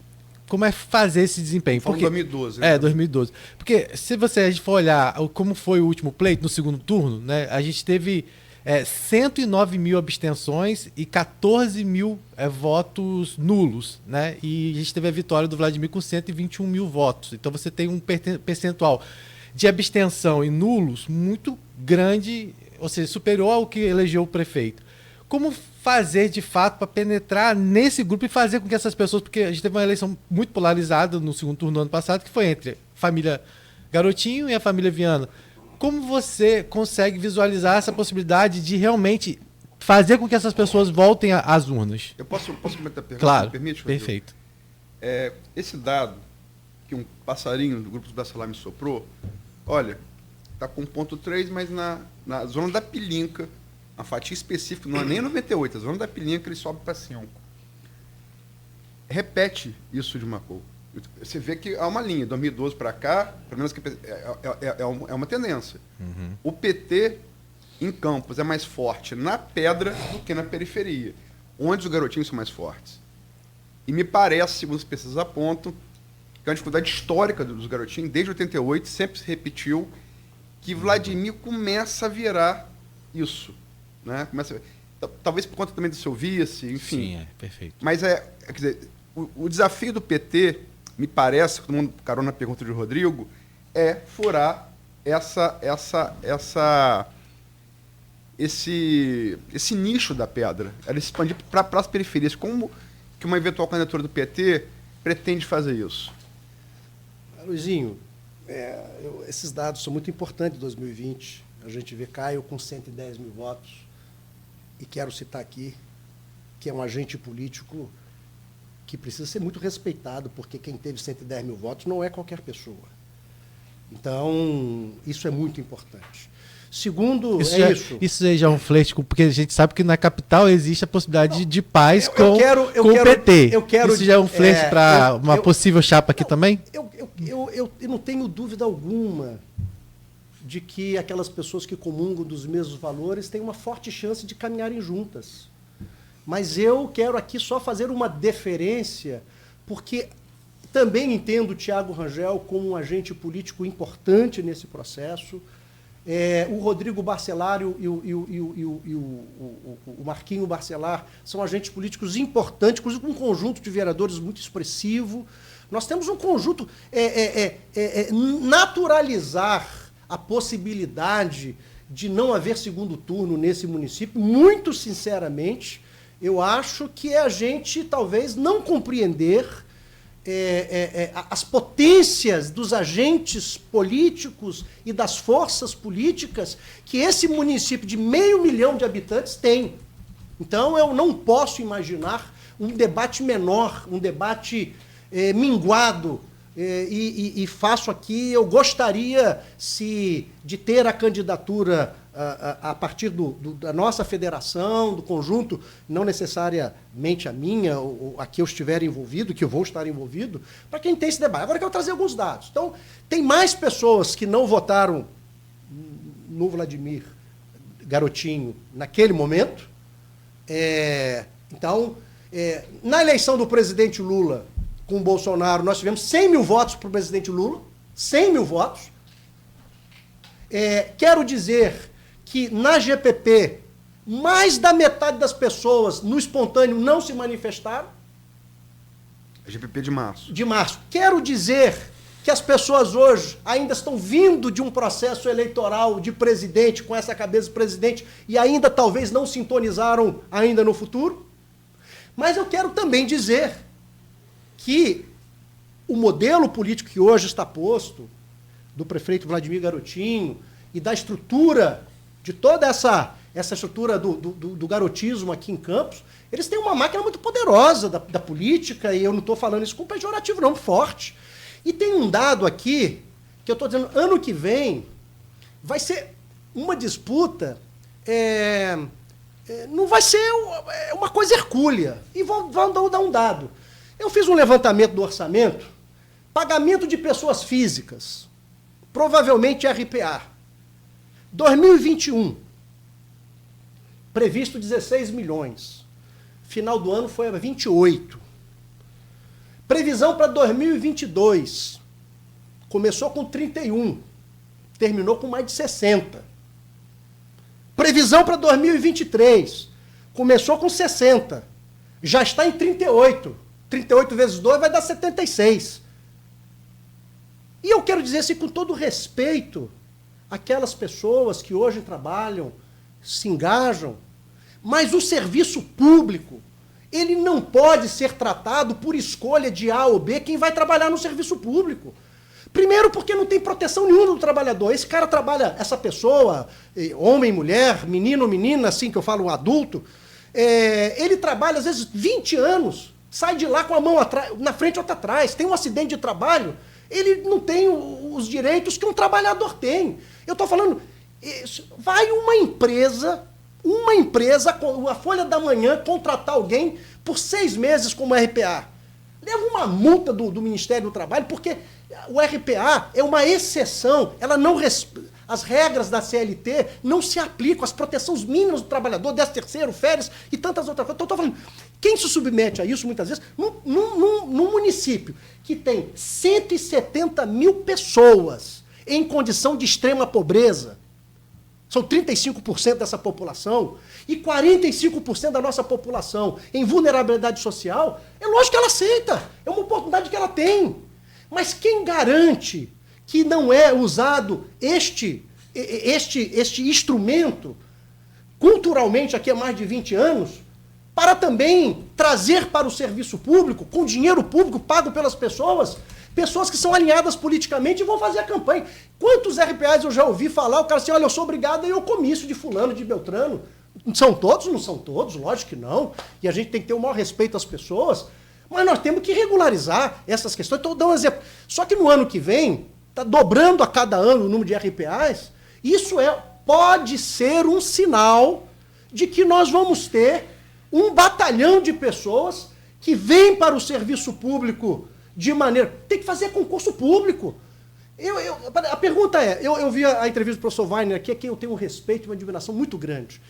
como é fazer esse desempenho? Foi em 2012. Né? 2012. Porque se a gente for olhar como foi o último pleito, no segundo turno, né, a gente teve 109 mil abstenções e 14 mil votos nulos, né? E a gente teve a vitória do Vladimir com 121 mil votos. Então você tem um percentual de abstenção e nulos muito grande, ou seja, superior ao que elegeu o prefeito. Como fazer, de fato, para penetrar nesse grupo e fazer com que essas pessoas... Porque a gente teve uma eleição muito polarizada no segundo turno do ano passado, que foi entre a família Garotinho e a família Viana. Como você consegue visualizar essa possibilidade de realmente fazer com que essas pessoas voltem às urnas? Eu posso comentar a pergunta? Claro, Me permite, perfeito. Esse dado que um passarinho do grupo do Bacelar me soprou, olha, está com 1,3, mas na zona da Pilinca, a fatia específica, não é nem 98, a zona da Pilinca ele sobe para 5. Repete isso de Macau. Você vê que há uma linha, 2012 para cá, pelo menos que é uma tendência. Uhum. O PT em Campos é mais forte na Pedra do que na periferia, onde os garotinhos são mais fortes. E me parece, segundo as pesquisas apontam, que é uma dificuldade histórica dos garotinhos, desde 88, sempre se repetiu, que Vladimir começa a virar isso. Né? Talvez por conta também do seu vice, enfim. Sim, perfeito. Mas quer dizer, o desafio do PT, me parece, todo mundo parou na pergunta de Rodrigo, é furar esse nicho da pedra, ela expandir para as periferias. Como que uma eventual candidatura do PT pretende fazer isso? Luizinho, esses dados são muito importantes de 2020. A gente vê Caio com 110 mil votos. E quero citar aqui que é um agente político que precisa ser muito respeitado, porque quem teve 110 mil votos não é qualquer pessoa. Então, isso é muito importante. Segundo, isso já é um flerte, porque a gente sabe que na capital existe a possibilidade de paz com o PT. Isso já é um flerte para uma possível chapa aqui também? Eu não tenho dúvida alguma de que aquelas pessoas que comungam dos mesmos valores têm uma forte chance de caminharem juntas. Mas eu quero aqui só fazer uma deferência, porque também entendo o Thiago Rangel como um agente político importante nesse processo. O Rodrigo Bacelar e o Marquinho Bacelar são agentes políticos importantes, inclusive com um conjunto de vereadores muito expressivo. Nós temos um conjunto... naturalizar a possibilidade de não haver segundo turno nesse município, muito sinceramente, eu acho que é a gente talvez não compreender as potências dos agentes políticos e das forças políticas que esse município de 500 mil de habitantes tem. Então, eu não posso imaginar um debate menor, um debate minguado. E faço aqui, eu gostaria de ter a candidatura a partir da nossa federação, do conjunto, não necessariamente a minha, ou a que eu estiver envolvido, que eu vou estar envolvido, para quem tem esse debate. Agora eu quero trazer alguns dados. Então, tem mais pessoas que não votaram no Vladimir Garotinho naquele momento. Na eleição do presidente Lula com o Bolsonaro, nós tivemos 100 mil votos para o presidente Lula, 100 mil votos. Quero dizer que na GPP, mais da metade das pessoas no espontâneo não se manifestaram. A GPP de março. De março. Quero dizer que as pessoas hoje ainda estão vindo de um processo eleitoral de presidente, com essa cabeça de presidente, e ainda talvez não sintonizaram ainda no futuro. Mas eu quero também dizer que o modelo político que hoje está posto, do prefeito Vladimir Garotinho, e da estrutura, de toda essa estrutura do garotismo aqui em Campos, eles têm uma máquina muito poderosa da política, e eu não estou falando isso com pejorativo, não, forte. E tem um dado aqui, que eu estou dizendo, ano que vem, vai ser uma disputa, não vai ser uma coisa hercúlea. E vou dar um dado. Eu fiz um levantamento do orçamento, pagamento de pessoas físicas, provavelmente RPA. 2021, previsto 16 milhões. Final do ano foi 28. Previsão para 2022, começou com 31, terminou com mais de 60. Previsão para 2023. Começou com 60. Já está em 38. 38 vezes 2 vai dar 76. E eu quero dizer assim, com todo respeito, aquelas pessoas que hoje trabalham, se engajam, mas o serviço público, ele não pode ser tratado por escolha de A ou B quem vai trabalhar no serviço público. Primeiro porque não tem proteção nenhuma do trabalhador. Esse cara trabalha, essa pessoa, homem, mulher, menino ou menina, assim que eu falo, um adulto, ele trabalha às vezes 20 anos, sai de lá com a mão na frente ou atrás, tem um acidente de trabalho, ele não tem os direitos que um trabalhador tem. Eu estou falando, vai uma empresa, a Folha da Manhã, contratar alguém por 6 meses como RPA. Leva uma multa do Ministério do Trabalho, porque o RPA é uma exceção, ela não as regras da CLT não se aplicam, as proteções mínimas do trabalhador, 13º, férias e tantas outras coisas. Então, estou falando, quem se submete a isso, muitas vezes, num município que tem 170 mil pessoas em condição de extrema pobreza, são 35% dessa população, e 45% da nossa população em vulnerabilidade social, é lógico que ela aceita, é uma oportunidade que ela tem. Mas quem garante que não é usado este instrumento, culturalmente aqui há mais de 20 anos, para também trazer para o serviço público, com dinheiro público pago pelas pessoas que são alinhadas politicamente e vão fazer a campanha. Quantos RPAs eu já ouvi falar, o cara assim, olha, eu sou obrigado a ir ao comício de fulano, de Beltrano. São todos? Não são todos, lógico que não. E a gente tem que ter o maior respeito às pessoas, mas nós temos que regularizar essas questões. Então, eu dou um exemplo. Só que no ano que vem, está dobrando a cada ano o número de RPAs, isso pode ser um sinal de que nós vamos ter um batalhão de pessoas que vêm para o serviço público de maneira... Tem que fazer concurso público. A pergunta eu vi a entrevista do professor Weiner aqui, a quem eu tenho um respeito e uma admiração muito grande.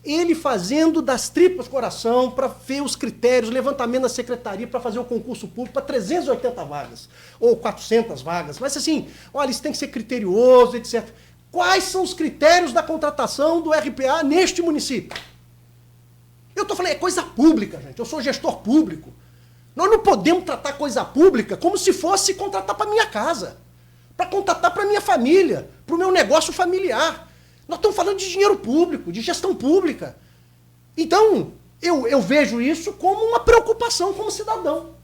Ele fazendo das tripas coração para ver os critérios, levantamento da secretaria para fazer o concurso público para 380 vagas, ou 400 vagas. Mas assim, olha, isso tem que ser criterioso, etc. Quais são os critérios da contratação do RPA neste município? Eu estou falando, é coisa pública, gente. Eu sou gestor público. Nós não podemos tratar coisa pública como se fosse contratar para minha casa, para contratar para minha família, para o meu negócio familiar. Nós estamos falando de dinheiro público, de gestão pública. Então, eu vejo isso como uma preocupação como cidadão.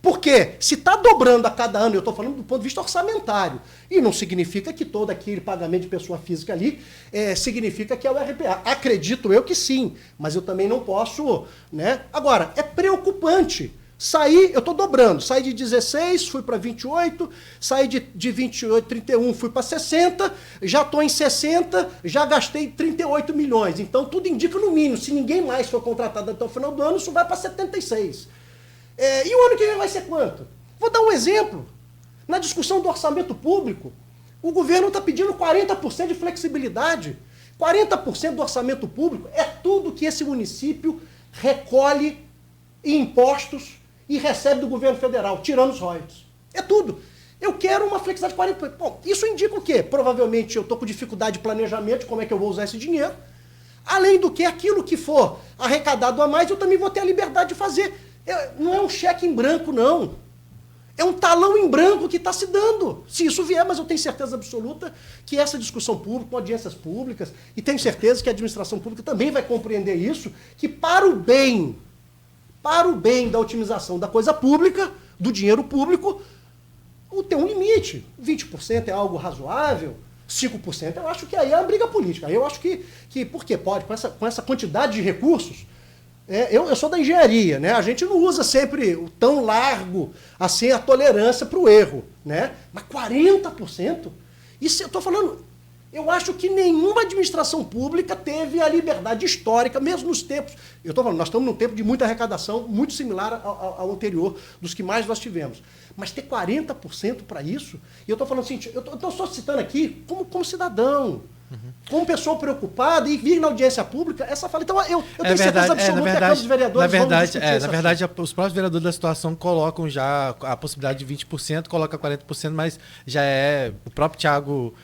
Porque se está dobrando a cada ano, eu estou falando do ponto de vista orçamentário, e não significa que todo aquele pagamento de pessoa física ali significa que é o RPA. Acredito eu que sim, mas eu também não posso, né? Agora, é preocupante. Eu estou dobrando, saí de 16, fui para 28, saí de 28, 31, fui para 60, já estou em 60, já gastei 38 milhões. Então, tudo indica no mínimo, se ninguém mais for contratado até o final do ano, isso vai para 76. E o ano que vem vai ser quanto? Vou dar um exemplo. Na discussão do orçamento público, o governo está pedindo 40% de flexibilidade. 40% do orçamento público é tudo que esse município recolhe em impostos e recebe do governo federal, tirando os royalties. É tudo. Eu quero uma flexibilidade de 40%. Bom, isso indica o quê? Provavelmente eu estou com dificuldade de planejamento, como é que eu vou usar esse dinheiro. Além do que, aquilo que for arrecadado a mais, eu também vou ter a liberdade de fazer. Não é um cheque em branco, não. É um talão em branco que está se dando. Se isso vier, mas eu tenho certeza absoluta que essa discussão pública, com audiências públicas, e tenho certeza que a administração pública também vai compreender isso, que para o bem da otimização da coisa pública, do dinheiro público, tem um limite. 20% é algo razoável, 5% eu acho que aí é uma briga política. Aí eu acho que porque pode, com essa quantidade de recursos, eu sou da engenharia, né? A gente não usa sempre o tão largo assim a tolerância para o erro, né? Mas 40%? Isso eu estou falando, eu acho que nenhuma administração pública teve a liberdade histórica, mesmo nos tempos. Eu estou falando, nós estamos num tempo de muita arrecadação, muito similar ao anterior, dos que mais nós tivemos. Mas ter 40% para isso, e eu estou falando assim, eu estou só citando aqui como cidadão. Como pessoa preocupada e vir na audiência pública, essa fala. Então, eu tenho certeza absoluta que a Câmara dos Vereadores na verdade, os próprios vereadores da situação colocam já a possibilidade de 20%, coloca 40%, mas já o próprio Thiago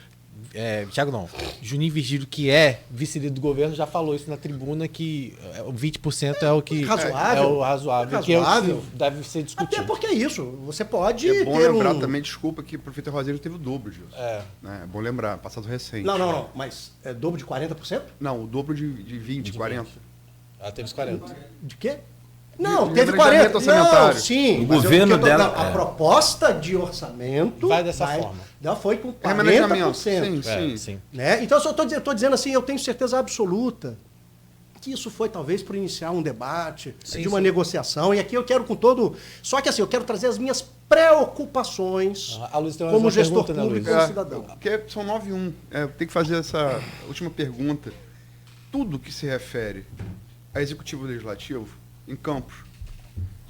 Thiago não, Juninho Virgílio, que é vice-líder do governo, já falou isso na tribuna, que o 20% é o que razoável. é o razoável, que é o que deve ser discutido. Até porque é isso. Você pode É bom ter lembrar também, desculpa, que o prefeito Rosério teve o dobro disso. Né? É bom lembrar, passado recente. Não. Mas é dobro de 40%? Não, o dobro de 20, 40. Ela teve os 40. De quê? Não, De teve planejamento 40. orçamentário. Não, sim. O mas governo dela- A proposta de orçamento Vai dessa forma. Já foi com 40%. Remanejamento. Sim. Sim. Né? Então, eu estou dizendo assim, eu tenho certeza absoluta que isso foi talvez para iniciar um debate, de uma negociação. E aqui eu quero com todo... Só que assim, eu quero trazer as minhas preocupações A Luiz tem mais como uma gestor pergunta, né, público e Luiz? como cidadão. Porque são 9-1. Tem que fazer essa última pergunta. Tudo que se refere a executivo e legislativo, em Campos,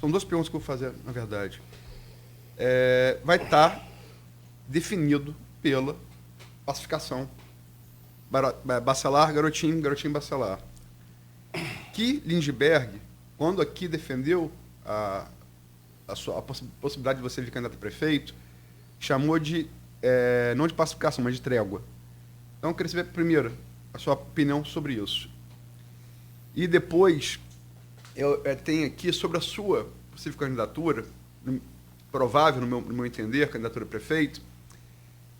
são duas perguntas que eu vou fazer, na verdade. Vai estar definido pela pacificação. Bacelar, Garotinho, Bacelar. Que Lindbergh, quando aqui defendeu a possibilidade de você vir candidato a prefeito, chamou de, não de pacificação, mas de trégua. Então, eu queria saber, primeiro, a sua opinião sobre isso. E depois, eu tenho aqui sobre a sua possível candidatura, provável, no meu entender, candidatura a prefeito.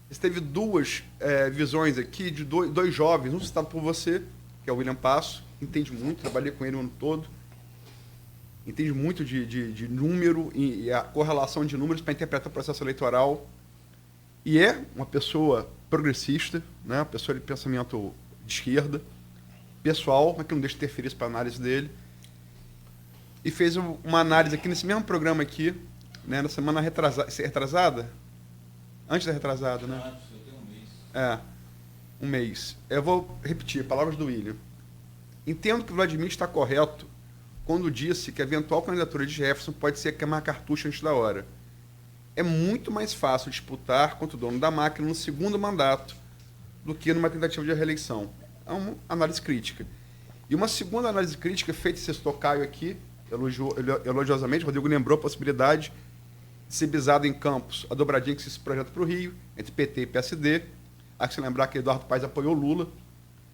Você teve duas visões aqui de dois jovens, um citado por você, que é o William Passo, entende muito, trabalhei com ele o ano todo, entende muito de número e a correlação de números para interpretar o processo eleitoral, e é uma pessoa progressista, né, uma pessoa de pensamento de esquerda, pessoal, mas que não deixa de interferir para a análise dele, e fez uma análise aqui nesse mesmo programa aqui, né, na semana retrasada, antes da retrasada, né? Um mês. Eu vou repetir, palavras do William. Entendo que o Vladimir está correto quando disse que a eventual candidatura de Jefferson pode ser queimar cartucho antes da hora. É muito mais fácil disputar contra o dono da máquina no segundo mandato do que numa tentativa de reeleição. É uma análise crítica. E uma segunda análise crítica feita, esse tocaio aqui, elogiosamente, o Rodrigo lembrou a possibilidade de ser bisado em Campos a dobradinha que se projeta para o Rio, entre PT e PSD. Há que se lembrar que Eduardo Paes apoiou Lula,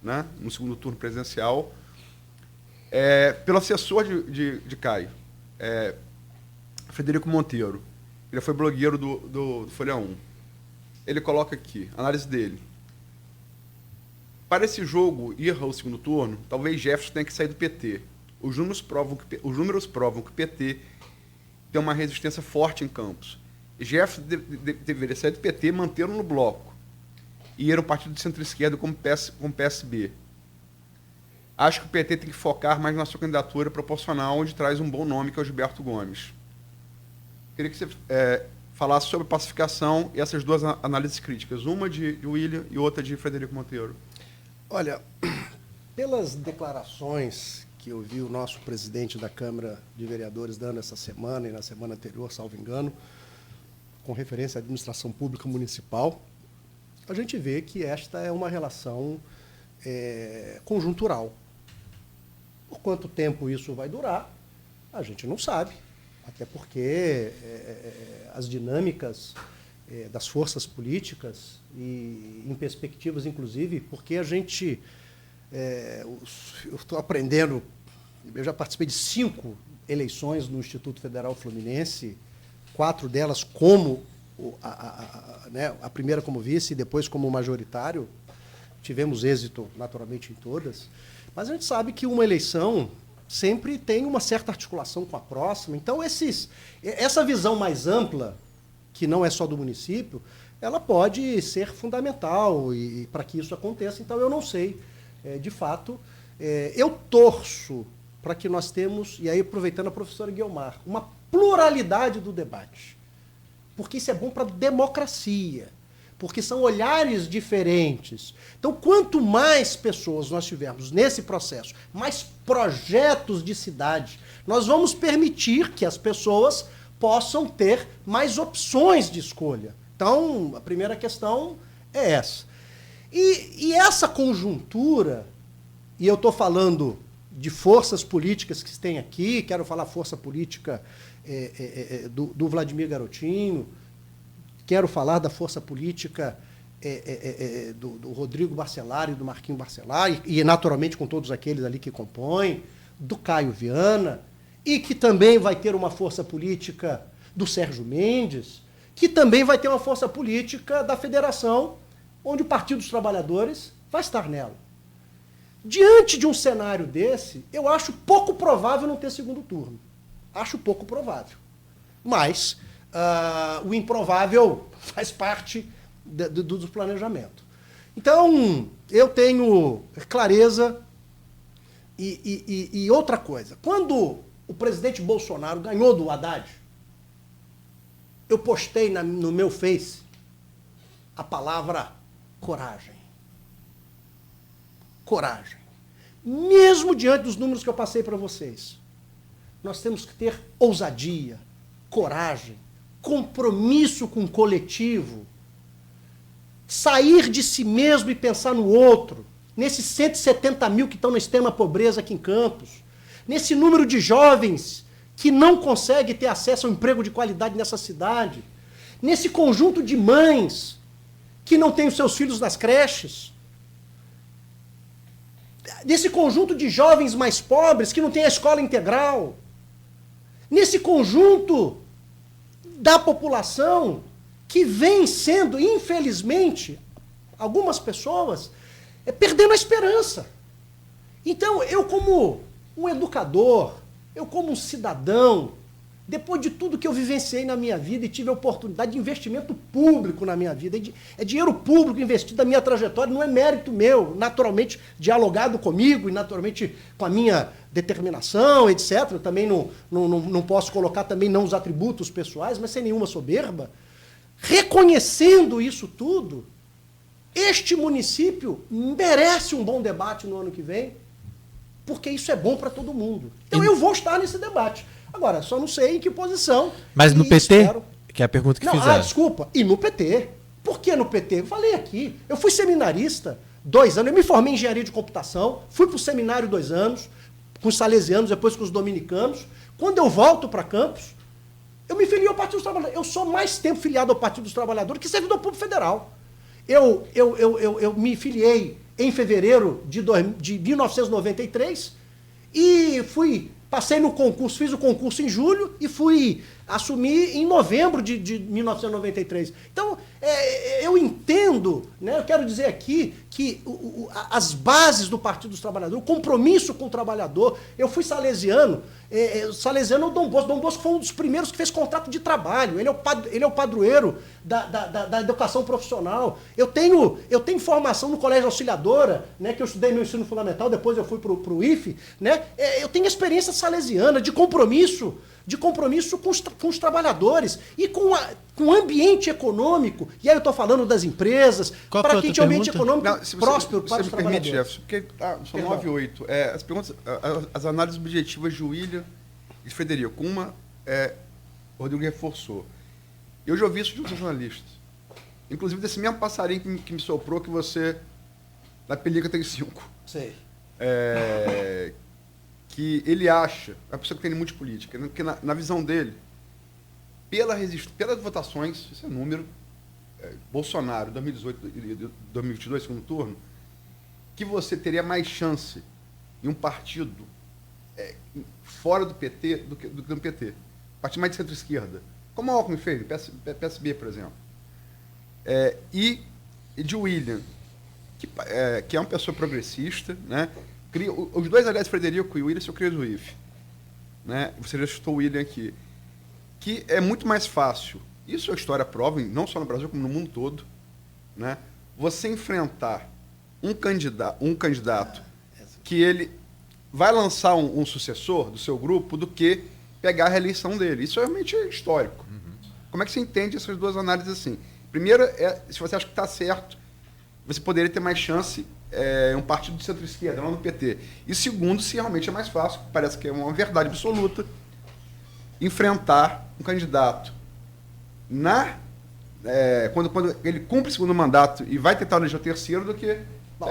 né, no segundo turno presidencial. Pelo assessor de Caio, Frederico Monteiro. Ele foi blogueiro do Folha 1. Ele coloca aqui, análise dele. Para esse jogo ir ao segundo turno, talvez Jefferson tenha que sair do PT. Os números provam que o PT tem uma resistência forte em Campos. Jefferson deveria sair do PT, mantê-lo no bloco. E ir ao partido de centro-esquerda como PSB. Acho que o PT tem que focar mais na sua candidatura proporcional, onde traz um bom nome, que é o Gilberto Gomes. Queria que você falasse sobre pacificação e essas duas análises críticas, uma de William e outra de Frederico Monteiro. Olha, pelas declarações que eu vi o nosso presidente da Câmara de Vereadores dando essa semana e na semana anterior, salvo engano, com referência à administração pública municipal, a gente vê que esta é uma relação conjuntural. Por quanto tempo isso vai durar, a gente não sabe, até porque as dinâmicas das forças políticas e em perspectivas, inclusive, porque a gente... eu estou aprendendo, eu já participei de 5 eleições no Instituto Federal Fluminense, 4 delas como a primeira como vice e depois como majoritário. Tivemos êxito, naturalmente, em todas. Mas a gente sabe que uma eleição sempre tem uma certa articulação com a próxima. Então, essa visão mais ampla, que não é só do município, ela pode ser fundamental e para que isso aconteça. Então, eu não sei, de fato. Eu torço para que nós temos, e aí aproveitando a professora Guiomar, uma pluralidade do debate. Porque isso é bom para a democracia, porque são olhares diferentes. Então, quanto mais pessoas nós tivermos nesse processo, mais projetos de cidade, nós vamos permitir que as pessoas possam ter mais opções de escolha. Então, a primeira questão é essa. E essa conjuntura, e eu estou falando de forças políticas que tem aqui, quero falar força política do Vladimir Garotinho, quero falar da força política do Rodrigo Bacelar e do Marquinho Bacelar, e naturalmente com todos aqueles ali que compõem, do Caio Viana, e que também vai ter uma força política do Sérgio Mendes, que também vai ter uma força política da federação, onde o Partido dos Trabalhadores vai estar nela. Diante de um cenário desse, eu acho pouco provável não ter segundo turno. Acho pouco provável. Mas o improvável faz parte do planejamento. Então, eu tenho clareza. E outra coisa, quando o presidente Bolsonaro ganhou do Haddad, eu postei no meu Face a palavra coragem. Coragem. Mesmo diante dos números que eu passei para vocês, nós temos que ter ousadia, coragem, compromisso com o coletivo, sair de si mesmo e pensar no outro, nesses 170 mil que estão na extrema pobreza aqui em Campos, nesse número de jovens que não conseguem ter acesso a um emprego de qualidade nessa cidade, nesse conjunto de mães que não têm os seus filhos nas creches, nesse conjunto de jovens mais pobres que não têm a escola integral, nesse conjunto da população que vem sendo, infelizmente, algumas pessoas perdendo a esperança. Então, eu como um educador, eu como um cidadão, depois de tudo que eu vivenciei na minha vida e tive a oportunidade de investimento público na minha vida, é dinheiro público investido na minha trajetória, não é mérito meu, naturalmente dialogado comigo e naturalmente com a minha determinação, etc. Eu também não posso colocar também não os atributos pessoais, mas sem nenhuma soberba. Reconhecendo isso tudo, este município merece um bom debate no ano que vem, porque isso é bom para todo mundo. Então eu vou estar nesse debate. Agora, só não sei em que posição. Mas no PT? Espero... Que é a pergunta que fizeram. Desculpa. E no PT. Por que no PT? Eu falei aqui. Eu fui seminarista 2 anos. Eu me formei em engenharia de computação. Fui para o seminário 2 anos, com os salesianos, depois com os dominicanos. Quando eu volto para Campos, eu me filiei ao Partido dos Trabalhadores. Eu sou mais tempo filiado ao Partido dos Trabalhadores que servidor público federal. Eu me filiei em fevereiro de 1993 e passei no concurso, fiz o concurso em julho e fui assumir em novembro de 1993. Então, eu entendo, né, eu quero dizer aqui que as bases do Partido dos Trabalhadores, o compromisso com o trabalhador, eu fui salesiano, salesiano é o Dom Bosco. Dom Bosco foi um dos primeiros que fez contrato de trabalho, ele é o padroeiro da educação profissional. Eu tenho formação no Colégio Auxiliadora, né, que eu estudei meu ensino fundamental, depois eu fui para o IFE, né, eu tenho experiência salesiana de compromisso com os trabalhadores e com o ambiente econômico. E aí eu estou falando das empresas, para quem tinha um ambiente econômico próspero para os trabalhadores. Você me permite, Jefferson, porque são 9 e 8. As perguntas, as análises objetivas de William e de Frederico. Uma, o Rodrigo reforçou. Eu já ouvi isso de outros jornalistas. Inclusive desse mesmo passarinho que me soprou que você, na Pelica, tem 5. Sei. Que ele acha, a pessoa que tem muito política, que na visão dele, pelas votações, esse é número, Bolsonaro, 2018 e 2022, segundo turno, que você teria mais chance em um partido fora do PT do que no PT. Partido mais de centro-esquerda. Como o Alckmin fez, PSB, por exemplo. E de William, que é uma pessoa progressista, né? Os dois, aliás, Frederico e William, eu criei do IFE. Né? Você já citou o William aqui. Que é muito mais fácil, isso a história prova, não só no Brasil, como no mundo todo, né? Você enfrentar um candidato que ele vai lançar um sucessor do seu grupo do que pegar a reeleição dele. Isso é realmente histórico. Como é que você entende essas duas análises assim? Primeiro, se você acha que está certo, você poderia ter mais chance um partido de centro-esquerda, não no PT. E segundo, se realmente é mais fácil, parece que é uma verdade absoluta, enfrentar um candidato quando ele cumpre o segundo mandato e vai tentar eleger o terceiro do que...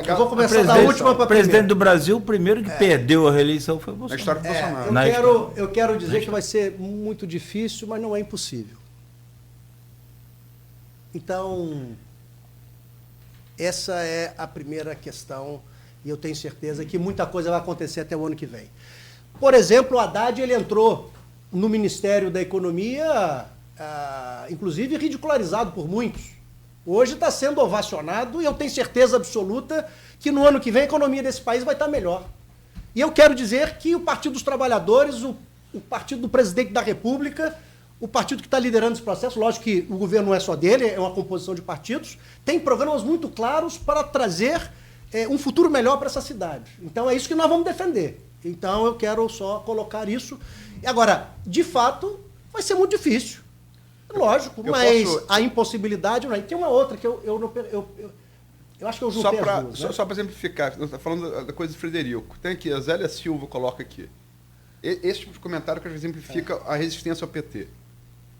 Eu vou começar da última para a presidente do Brasil, o primeiro que perdeu a reeleição foi o Bolsonaro. Na história do Bolsonaro. Eu quero dizer que vai ser muito difícil, mas não é impossível. Então, Essa é a primeira questão e eu tenho certeza que muita coisa vai acontecer até o ano que vem. Por exemplo, o Haddad ele entrou no Ministério da Economia, inclusive ridicularizado por muitos. Hoje está sendo ovacionado e eu tenho certeza absoluta que no ano que vem a economia desse país vai estar melhor. E eu quero dizer que o Partido dos Trabalhadores, o partido do presidente da República, o partido que está liderando esse processo, lógico que o governo não é só dele, é uma composição de partidos, tem programas muito claros para trazer um futuro melhor para essa cidade. Então é isso que nós vamos defender. Então eu quero só colocar isso. E agora, de fato, vai ser muito difícil. Lógico, mas a impossibilidade... Não, e tem uma outra que eu acho que eu juntei as duas. Só para exemplificar, você está falando da coisa de Frederico. Tem aqui, a Zélia Silva coloca aqui. Esse tipo de comentário que exemplifica a resistência ao PT.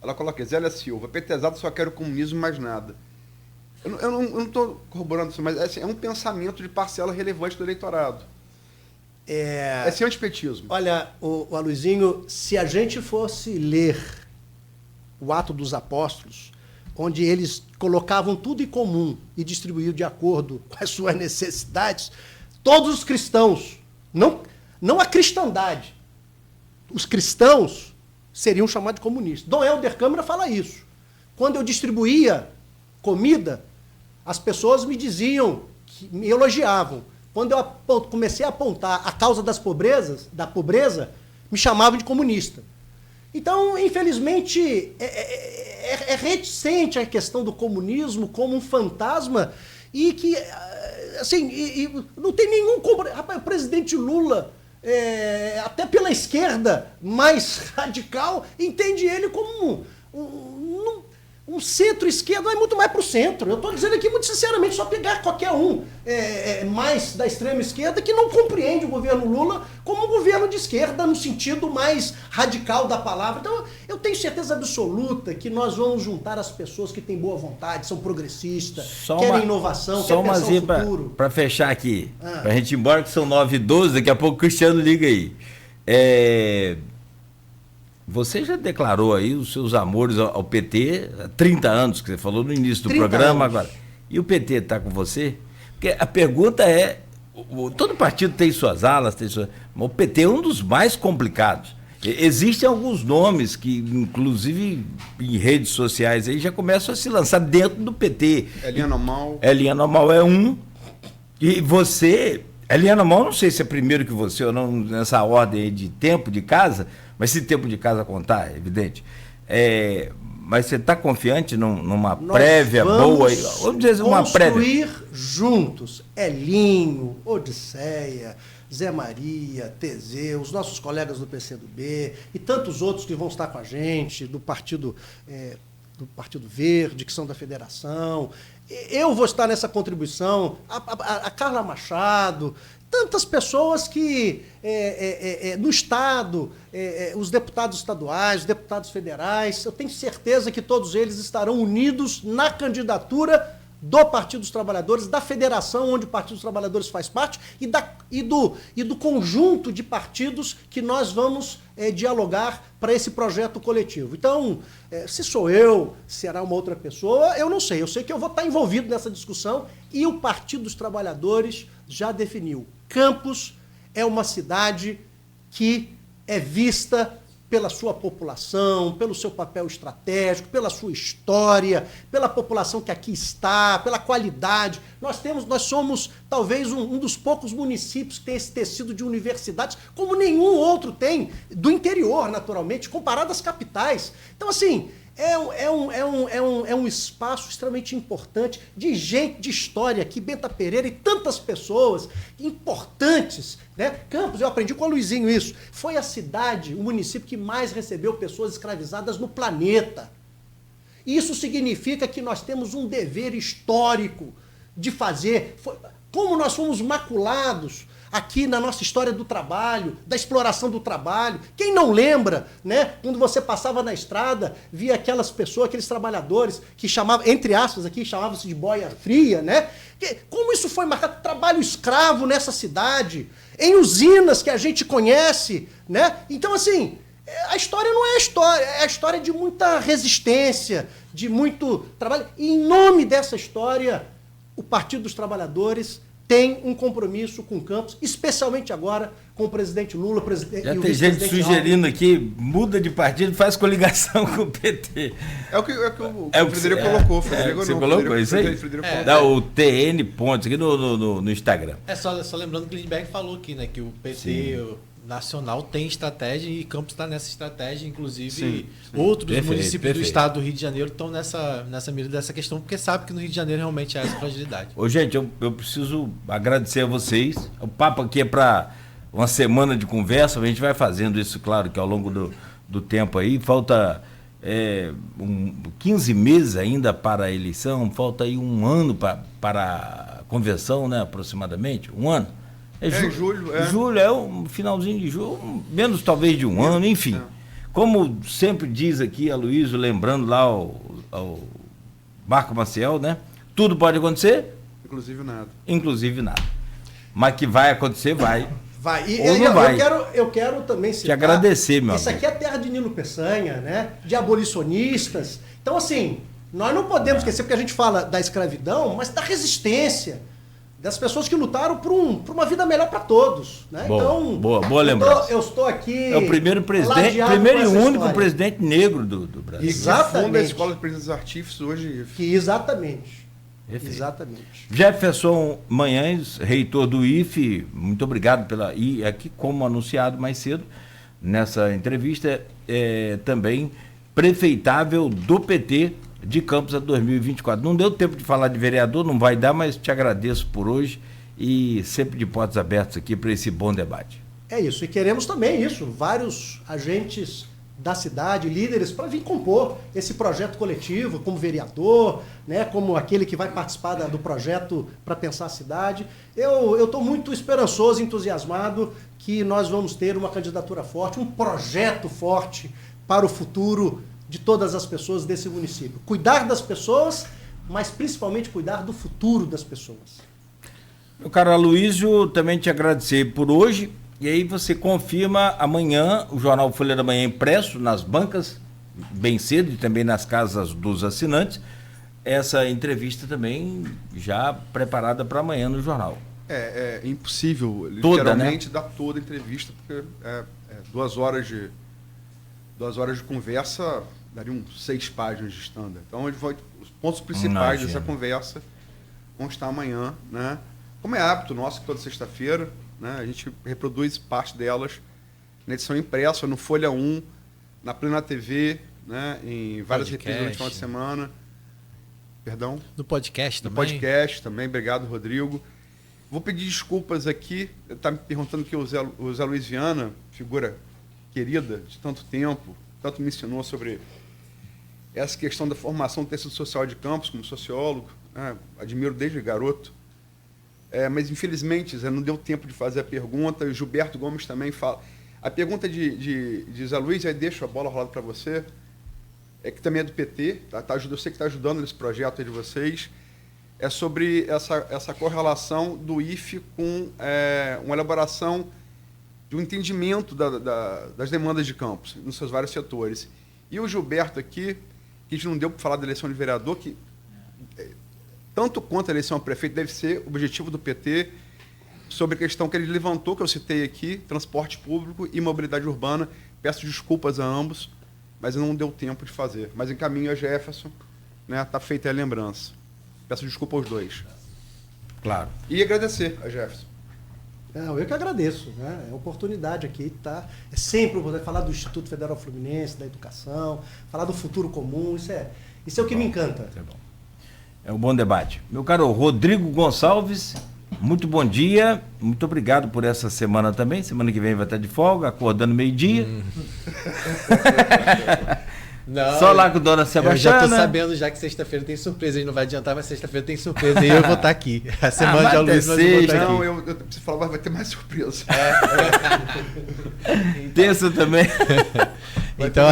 Ela coloca aqui, Zélia Silva, petezado, só quero comunismo, mais nada. Eu não estou corroborando isso, mas assim, é um pensamento de parcela relevante do eleitorado. É esse antipetismo. Olha, o Aloysinho, se a gente fosse ler o Ato dos Apóstolos, onde eles colocavam tudo em comum e distribuíam de acordo com as suas necessidades, todos os cristãos, não a cristandade, os cristãos seriam chamados de comunistas. Dom Helder Câmara fala isso. Quando eu distribuía comida, as pessoas me diziam, me elogiavam. Quando eu comecei a apontar a causa da pobreza, me chamavam de comunista. Então, infelizmente, é reticente a questão do comunismo como um fantasma e que, assim, não tem nenhum... Rapaz, o presidente Lula, até pela esquerda mais radical, entende ele como um centro-esquerda, é muito mais para o centro. Eu estou dizendo aqui muito sinceramente, só pegar qualquer um mais da extrema esquerda que não compreende o governo Lula como um governo de esquerda no sentido mais radical da palavra. Então, eu tenho certeza absoluta que nós vamos juntar as pessoas que têm boa vontade, são progressistas, querem inovação, querem pensar no futuro. Para fechar aqui, para a gente ir embora, que são 9h12, daqui a pouco o Cristiano liga aí. Você já declarou aí os seus amores ao PT há 30 anos, que você falou no início do programa agora. E o PT está com você? Porque a pergunta é, todo partido tem suas alas, mas o PT é um dos mais complicados. Existem alguns nomes que, inclusive em redes sociais, aí já começam a se lançar dentro do PT. Eliana Mal. Eliana Mal é um. E você... Eliana Mal, não sei se é primeiro que você ou não, nessa ordem aí de tempo de casa, mas se tempo de casa contar, é evidente. Mas você está confiante numa prévia boa? Vamos dizer, uma prévia. Construir juntos. Elinho, Odisseia, Zé Maria, Teseu, os nossos colegas do PCdoB e tantos outros que vão estar com a gente, do Partido Verde, que são da federação. Eu vou estar nessa contribuição, a Carla Machado, tantas pessoas que, no Estado, os deputados estaduais, os deputados federais, eu tenho certeza que todos eles estarão unidos na candidatura do Partido dos Trabalhadores, da federação onde o Partido dos Trabalhadores faz parte e do conjunto de partidos que nós vamos dialogar para esse projeto coletivo. Então, se sou eu, será uma outra pessoa, eu não sei. Eu sei que eu vou estar envolvido nessa discussão e o Partido dos Trabalhadores já definiu. Campos é uma cidade que é vista pela sua população, pelo seu papel estratégico, pela sua história, pela população que aqui está, pela qualidade. Nós somos talvez um dos poucos municípios que tem esse tecido de universidades, como nenhum outro tem, do interior, naturalmente, comparado às capitais. Então, assim, é um espaço extremamente importante de gente de história aqui, Benta Pereira e tantas pessoas importantes, né? Campos, eu aprendi com o Luizinho isso, foi a cidade, o município que mais recebeu pessoas escravizadas no planeta. Isso significa que nós temos um dever histórico de fazer, como nós fomos maculados aqui na nossa história do trabalho, da exploração do trabalho. Quem não lembra, né? Quando você passava na estrada, via aquelas pessoas, aqueles trabalhadores que chamavam, entre aspas aqui, chamavam-se de boia fria, né? Como isso foi marcado? Trabalho escravo nessa cidade, em usinas que a gente conhece, né? Então, assim, a história não é a história, é a história de muita resistência, de muito trabalho. E em nome dessa história, o Partido dos Trabalhadores tem um compromisso com o Campos, especialmente agora com o presidente Lula, presidente Já tem gente sugerindo aqui, muda de partido, faz coligação com o PT. É o que o Frederico colocou. Você colocou isso aí? Dá o TN pontos aqui no Instagram. Só lembrando que o Lindbergh falou aqui, né, que o PT nacional tem estratégia e Campos está nessa estratégia, inclusive outros municípios do estado do Rio de Janeiro estão nessa mira dessa questão, porque sabe que no Rio de Janeiro realmente há essa fragilidade. Ô, gente, eu preciso agradecer a vocês. O papo aqui é para uma semana de conversa, a gente vai fazendo isso, claro, que ao longo do tempo aí. Falta 15 meses ainda para a eleição, falta aí um ano para a convenção, né, aproximadamente, um ano. Julho. Julho é o finalzinho de julho, menos talvez de um ano, enfim. Como sempre diz aqui a Luísa, lembrando lá ao Marco Maciel, né? Tudo pode acontecer. Inclusive nada. Mas que vai acontecer, vai. Vai. Ou não vai. Eu quero também citar... Te agradecer, meu Isso aqui é terra de Nilo Peçanha, né? De abolicionistas. Então, assim, nós não podemos esquecer, porque a gente fala da escravidão, mas da resistência. Das pessoas que lutaram por uma vida melhor para todos. Né? Boa lembrança. Eu estou aqui. É o primeiro presidente, primeiro e único presidente negro do Brasil. Exatamente. Funda a Escola de Presidentes Artífices hoje. Exatamente. Perfeito. Exatamente. Jefferson Manhães, reitor do IFE, muito obrigado e aqui, como anunciado mais cedo, nessa entrevista, também prefeitável do PT de Campos a 2024. Não deu tempo de falar de vereador, não vai dar, mas te agradeço por hoje e sempre de portas abertas aqui para esse bom debate. É isso, e queremos também isso, vários agentes da cidade, líderes, para vir compor esse projeto coletivo, como vereador, né, como aquele que vai participar do projeto para pensar a cidade. Eu estou muito esperançoso, entusiasmado que nós vamos ter uma candidatura forte, um projeto forte para o futuro de todas as pessoas desse município. Cuidar das pessoas, mas principalmente cuidar do futuro das pessoas. Meu caro Aloysio, também te agradecer por hoje. E aí você confirma amanhã o Jornal Folha da Manhã impresso nas bancas, bem cedo, e também nas casas dos assinantes. Essa entrevista também já preparada para amanhã no jornal. É impossível, toda, literalmente, né? dar toda a entrevista, porque 2 horas de conversa dariam 6 páginas de standard. Então, os pontos principais dessa conversa vão estar amanhã, né? Como é hábito nosso, que toda sexta-feira, né, a gente reproduz parte delas na edição impressa, no Folha 1, na Plena TV, né, em várias reprises durante o final de semana. Perdão? No podcast também. No podcast também, obrigado, Rodrigo. Vou pedir desculpas aqui, está me perguntando que o Zé Luiz Viana, figura querida de tanto tempo, tanto me ensinou sobre essa questão da formação do tecido social de Campos, como sociólogo, né? Admiro desde garoto, mas infelizmente Zé não deu tempo de fazer a pergunta, e o Gilberto Gomes também fala. A pergunta de Zé Luiz, aí deixo a bola rolada para você, que também é do PT, eu sei que está ajudando nesse projeto aí de vocês, é sobre essa correlação do IFE com uma elaboração de um entendimento das demandas de Campos, nos seus vários setores. E o Gilberto aqui, que a gente não deu para falar da eleição de vereador, que tanto quanto a eleição a prefeito deve ser o objetivo do PT, sobre a questão que ele levantou, que eu citei aqui, transporte público e mobilidade urbana. Peço desculpas a ambos, mas não deu tempo de fazer. Mas encaminho a Jefferson, né, tá feita a lembrança. Peço desculpa aos dois. Claro. E agradecer a Jefferson. Eu que agradeço, né? É oportunidade aqui, tá? É sempre poder falar do Instituto Federal Fluminense, da educação, falar do futuro comum, isso é o que me encanta. É bom. É um bom debate. Meu caro Rodrigo Gonçalves, muito bom dia, muito obrigado por essa semana também. Semana que vem vai estar de folga, acordando meio-dia. Não, só lá com a dona Sebastiana. Eu já estou sabendo já que sexta-feira tem surpresa. A gente não vai adiantar, mas sexta-feira tem surpresa e eu vou estar aqui. A semana de Aloysio nós vamos estar aqui. Não, eu preciso falar, mas vai ter mais surpresa. Terça também. Então,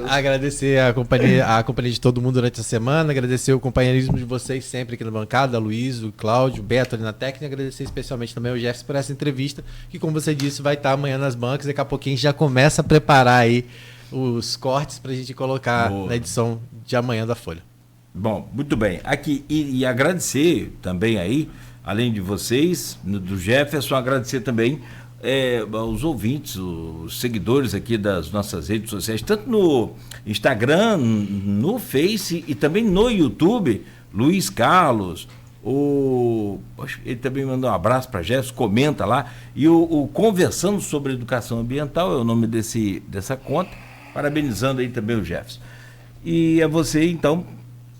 agradecer a companhia de todo mundo durante a semana, agradecer o companheirismo de vocês sempre aqui na bancada, Aloysio, Cláudio, Beto ali na técnica, agradecer especialmente também ao Jefferson por essa entrevista, que como você disse, vai estar amanhã nas bancas, daqui a pouquinho a gente já começa a preparar aí os cortes para a gente colocar na edição de amanhã da Folha. Bom, muito bem. Aqui, e agradecer também aí, além de vocês, do Jefferson, agradecer também aos ouvintes, os seguidores aqui das nossas redes sociais, tanto no Instagram, no Face e também no YouTube. Luiz Carlos, ele também mandou um abraço para Jefferson, comenta lá. E o Conversando sobre Educação Ambiental é o nome dessa conta, parabenizando aí também o Jefferson. E a você, então,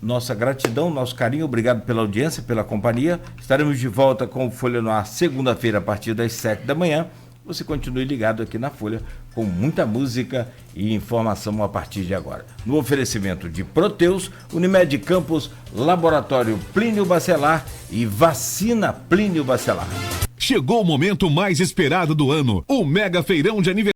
nossa gratidão, nosso carinho, obrigado pela audiência, pela companhia. Estaremos de volta com o Folha no Ar segunda-feira a partir das 7 da manhã. Você continue ligado aqui na Folha com muita música e informação a partir de agora. No oferecimento de Proteus, Unimed Campos, Laboratório Plínio Bacelar e Vacina Plínio Bacelar. Chegou o momento mais esperado do ano, o Mega Feirão de Aniversário.